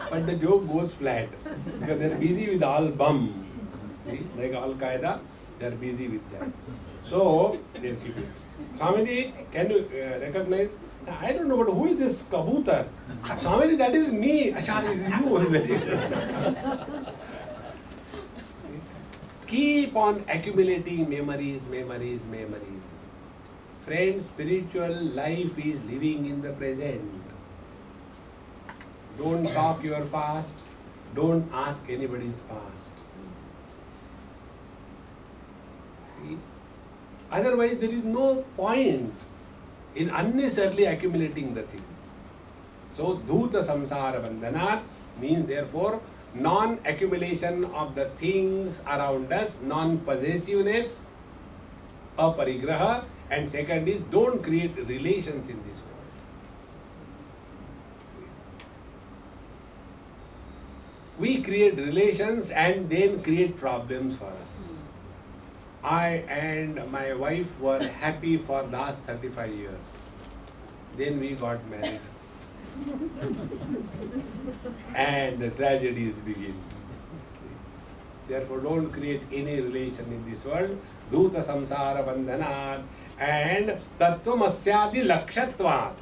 But the joke goes flat because they are busy with all bum. See? Like Al-Qaeda, they are busy with that. So, they are keeping. Swamiji, can you recognize? I don't know, but who is this kabutar? Swamiji, that is me. Asha, this is you. Keep on accumulating memories. Friends, spiritual life is living in the present. Don't talk your past. Don't ask anybody's past. See? Otherwise, there is no point in unnecessarily accumulating the things. So, Dhuta Samsara Bandhanat means therefore non-accumulation of the things around us, non-possessiveness, aparigraha, and second is don't create relations in this world. We create relations and then create problems for us. I and my wife were happy for last 35 years. Then we got married. And the tragedies begin. Therefore, don't create any relation in this world. Dhuta samsara bandhanat and tattvamasyaadi lakshatvat.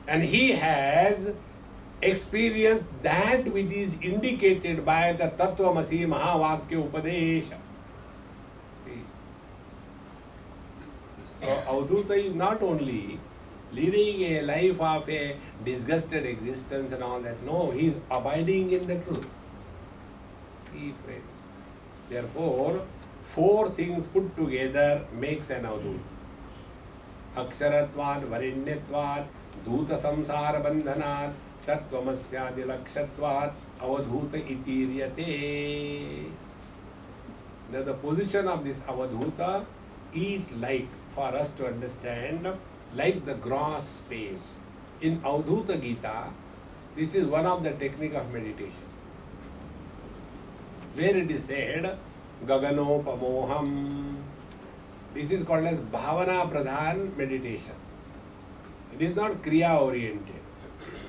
And he has experienced that which is indicated by the Tattvamasi Mahavakya Upadesha. See? So, Avadhuta is not only living a life of a disgusted existence and all that. No, he is abiding in the truth. See, friends. Therefore, four things put together makes an Avadhuta. अक्षरत्वात् वरेण्यत्वात् धूत संसार बंधनात् तत्त्वमस्यादि लक्ष्यत्वात् अवधूत इतीर्यते. Now the position of this Avadhuta is like, for us to understand, like the gross space. In Avadhuta Gita, this is one of the technique of meditation, where it is said, Gaganopamoham. This is called as Bhavana Pradhan meditation. It is not Kriya oriented.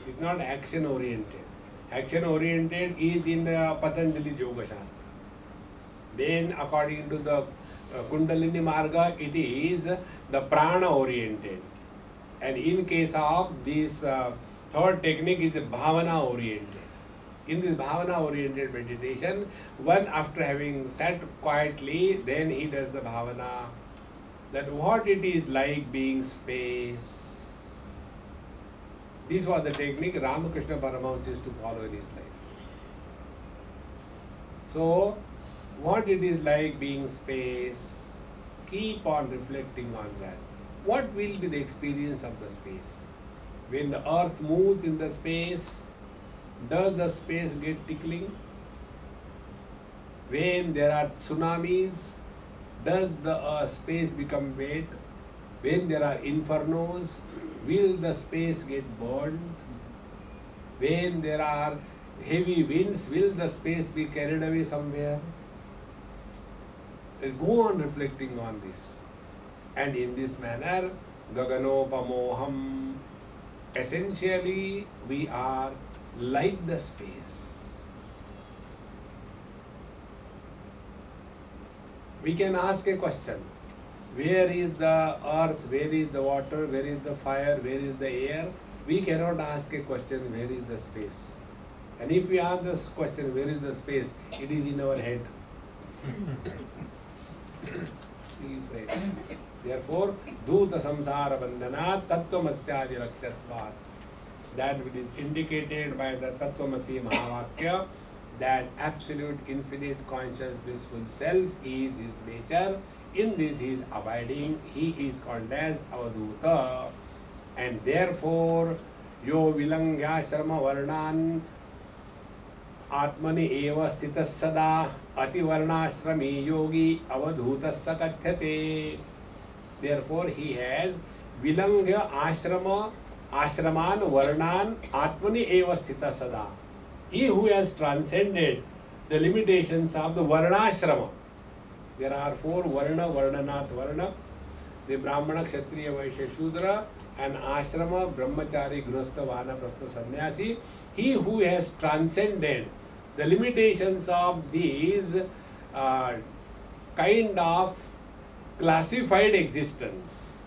It is not action oriented. Action oriented is in the Patanjali Yoga Shastra. Then according to the Kundalini Marga, it is the Prana oriented. And in case of this third technique is Bhavana oriented. In this Bhavana oriented meditation, one after having sat quietly, then he does the Bhavana, that what it is like being space. This was the technique Ramakrishna Paramahamsa used to follow in his life. So, what it is like being space, keep on reflecting on that. What will be the experience of the space? When the earth moves in the space, does the space get tickling? When there are tsunamis, does the space become wet? When there are infernos, will the space get burned? When there are heavy winds, will the space be carried away somewhere? Go on reflecting on this. And in this manner, Gaganopamoham, essentially we are like the space. We can ask a question. Where is the earth? Where is the water? Where is the fire? Where is the air? We cannot ask a question, where is the space? And if we ask this question, where is the space? It is in our head. See, friend. Therefore, Dhuta Samsara Bandhana Tattvamasya Rakshatvat. That which is indicated by the Tattvamasi Mahavakya, that absolute infinite conscious blissful self is his nature. In this he is abiding. He is called as Avadhuta. And therefore, Yo Vilangya Sharma Varnan Atmani eva sthitas sada ati varnashrami yogi avadhutasya kathyate. Therefore, he has vilangya ashraman varnan atmani eva sthitas sada. He who has transcended the limitations of the varnashrama. There are 4 varna, varnanath varna, the brahmana, kshatriya, vaishya, shudra, and ashrama, brahmachari, grihastha, vanaprastha, sannyasi. He who has transcended the limitations of these kind of classified existence.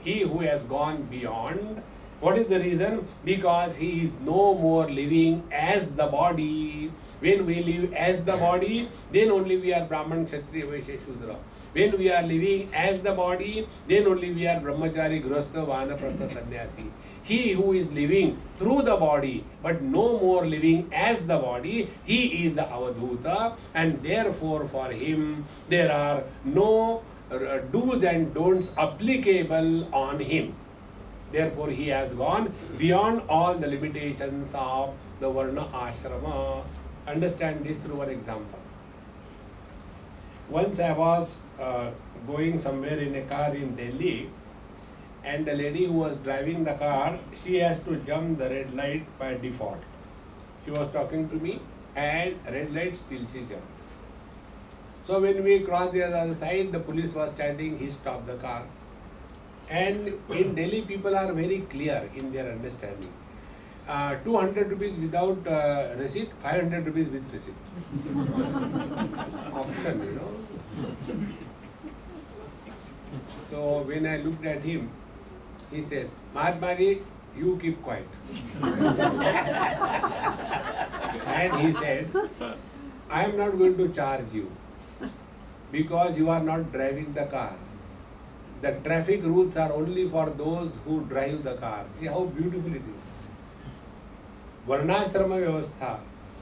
He who has gone beyond. What is the reason? Because he is no more living as the body. When we live as the body, then only we are Brahman, Kshatriya, Vaishya, Shudra. When we are living as the body, then only we are Brahmachari, Grihastha, Vanaprastha, Sannyasi. He who is living through the body, but no more living as the body, he is the Avadhuta, and therefore for him there are no do's and don'ts applicable on him. Therefore he has gone beyond all the limitations of the Varna Ashrama. Understand this through one example. Once I was going somewhere in a car in Delhi, and the lady who was driving the car, she has to jump the red light by default. She was talking to me, and red light still she jumped. So when we crossed the other side, the police was standing, he stopped the car. And in Delhi, people are very clear in their understanding. 200 rupees without receipt, 500 rupees with receipt. Option, you know. So when I looked at him, he said, Mahatmaji, you keep quiet. And he said, I am not going to charge you because you are not driving the car. The traffic rules are only for those who drive the car. See how beautiful it is. Varnashrama Vyavastha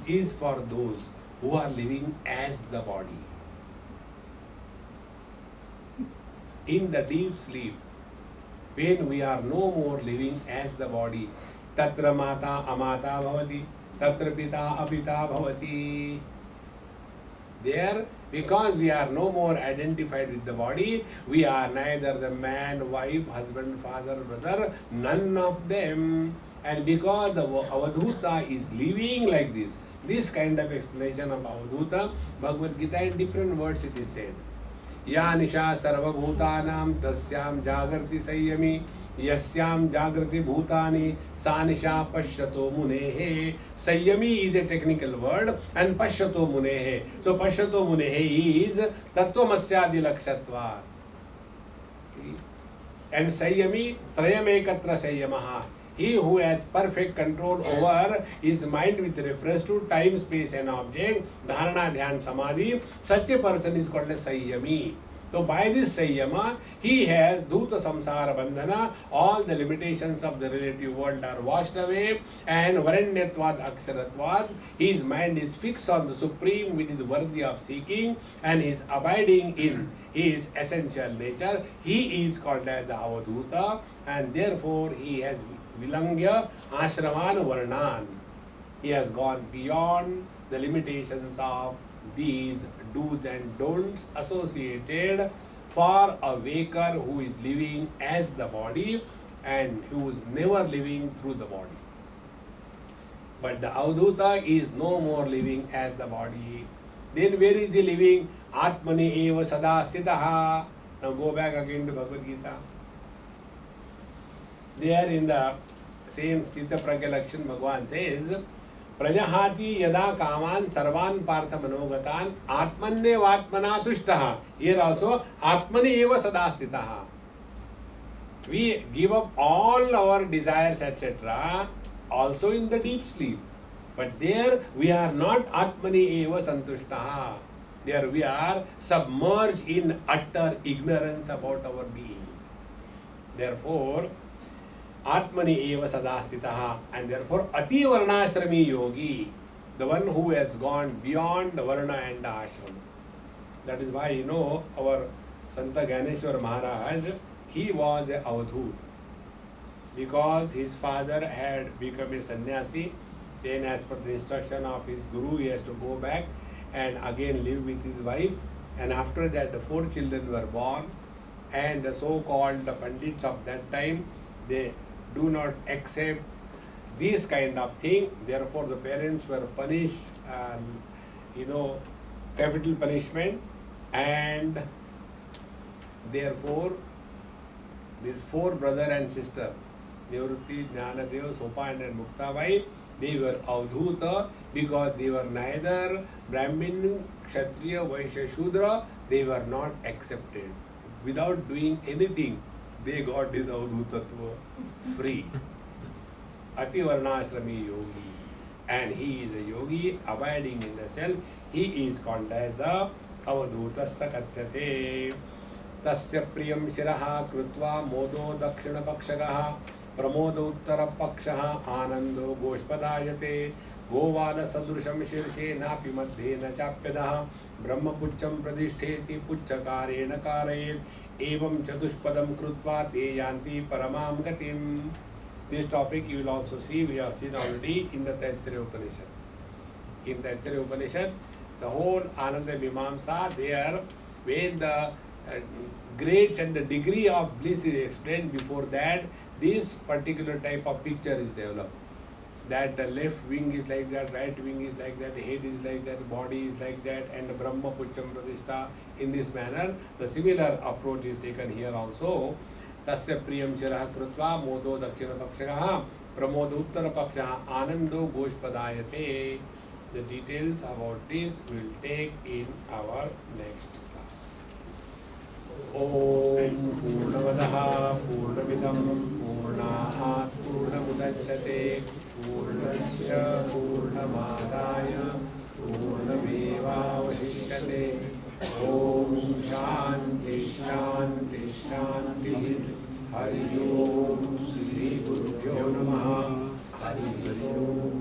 is for those who are living as the body. In the deep sleep, when we are no more living as the body. Tatra mata amata bhavati, tatra pita apita bhavati. There, because we are no more identified with the body, we are neither the man, wife, husband, father, brother, none of them. And because the Avadhuta is living like this kind of explanation of Avadhuta, Bhagavad Gita in different words it is said. Ya nisha sarvabhutanam tasyam jagarti sayyami yasyam jagrati bhutani sa nisha pashyato munehe. Sayyami is a technical word and pashyato munehe. So pashyato munehe is tattvamasyadi lakshatva. And sayyami trayamekatra sayyamaha. He who has perfect control over his mind with reference to time, space and object, dharana, dhyan, samadhi, such a person is called as sayyami. So by this sayyama, he has dhuta samsara bandhana, all the limitations of the relative world are washed away, and varanyatvad aksharatvad, his mind is fixed on the supreme which is worthy of seeking, and is abiding in his essential nature. He is called as the Avadhuta, and therefore he has Vilangya Ashraman Varnan. He has gone beyond the limitations of these do's and don'ts associated for a waker who is living as the body and who is never living through the body. But the Avadhuta is no more living as the body. Then where is he living? Atmani eva sada sthitaha. Now go back again to Bhagavad Gita. There in the same Sthita Pragya Lakshan, Bhagavan says, Prajahati yada kaman sarvan partha manogatan atmanne vatmana tushtaha. Here also, atmani eva sadastitaha. We give up all our desires, etc., also in the deep sleep. But there we are not atmani eva santushtaha. There we are submerged in utter ignorance about our being. Therefore, Atmani eva sadastitaha, and therefore Ati Varnashrami Yogi, the one who has gone beyond the Varna and the Ashram. That is why our Santa Ganeshwar Maharaj, he was a Avadhut. Because his father had become a sannyasi, then as per the instruction of his guru, he has to go back and again live with his wife. And after that, the 4 children were born, and the so-called Pandits of that time, they do not accept this kind of thing. Therefore, the parents were punished, capital punishment, and therefore, these 4 brother and sister, Nivrutti, Jnanadev, Sopan and Muktabai, they were Avadhuta because they were neither Brahmin, Kshatriya, Vaishya, Shudra, they were not accepted. Without doing anything, they got this Avadhutatva free. Ati Varnashrami Yogi. And he is a yogi abiding in the self. He is called as the Avadhutasya Katyate. Tasya priyam shiraha krutva modo dakshina pakshagaha pramodo uttara pakshaha anando goshpadayate govada sadrusham shirshe napi madhe na chapyadaha brahma puchcham pradishtheti puchchakarena karayet evam chadushpadam krutva te yanti paramam gatim. This topic you will also see, we have seen already in the Taittiriya Upanishad. In the Taittiriya Upanishad, the whole Ananda Mimamsa, there, when the grades and the degree of bliss is explained, before that, this particular type of picture is developed. That the left wing is like that, right wing is like that, head is like that, body is like that, and the Brahma Puchcham Pradishta in this manner. The similar approach is taken here also. Tasya priyam chiraha krutva modo dakshina pakshagaha pramodo uttara pakshaha anando goshpadayate. The details about this we will take in our next class. Om Purnamadaha Purnamidam Purnaat Purnamudachyate Purnasya Purnamadaya Purnamevavashishyate. Om Shanti Shanti Shanti. Hari Om Shri Gurubhyo Namaha. Hari Om.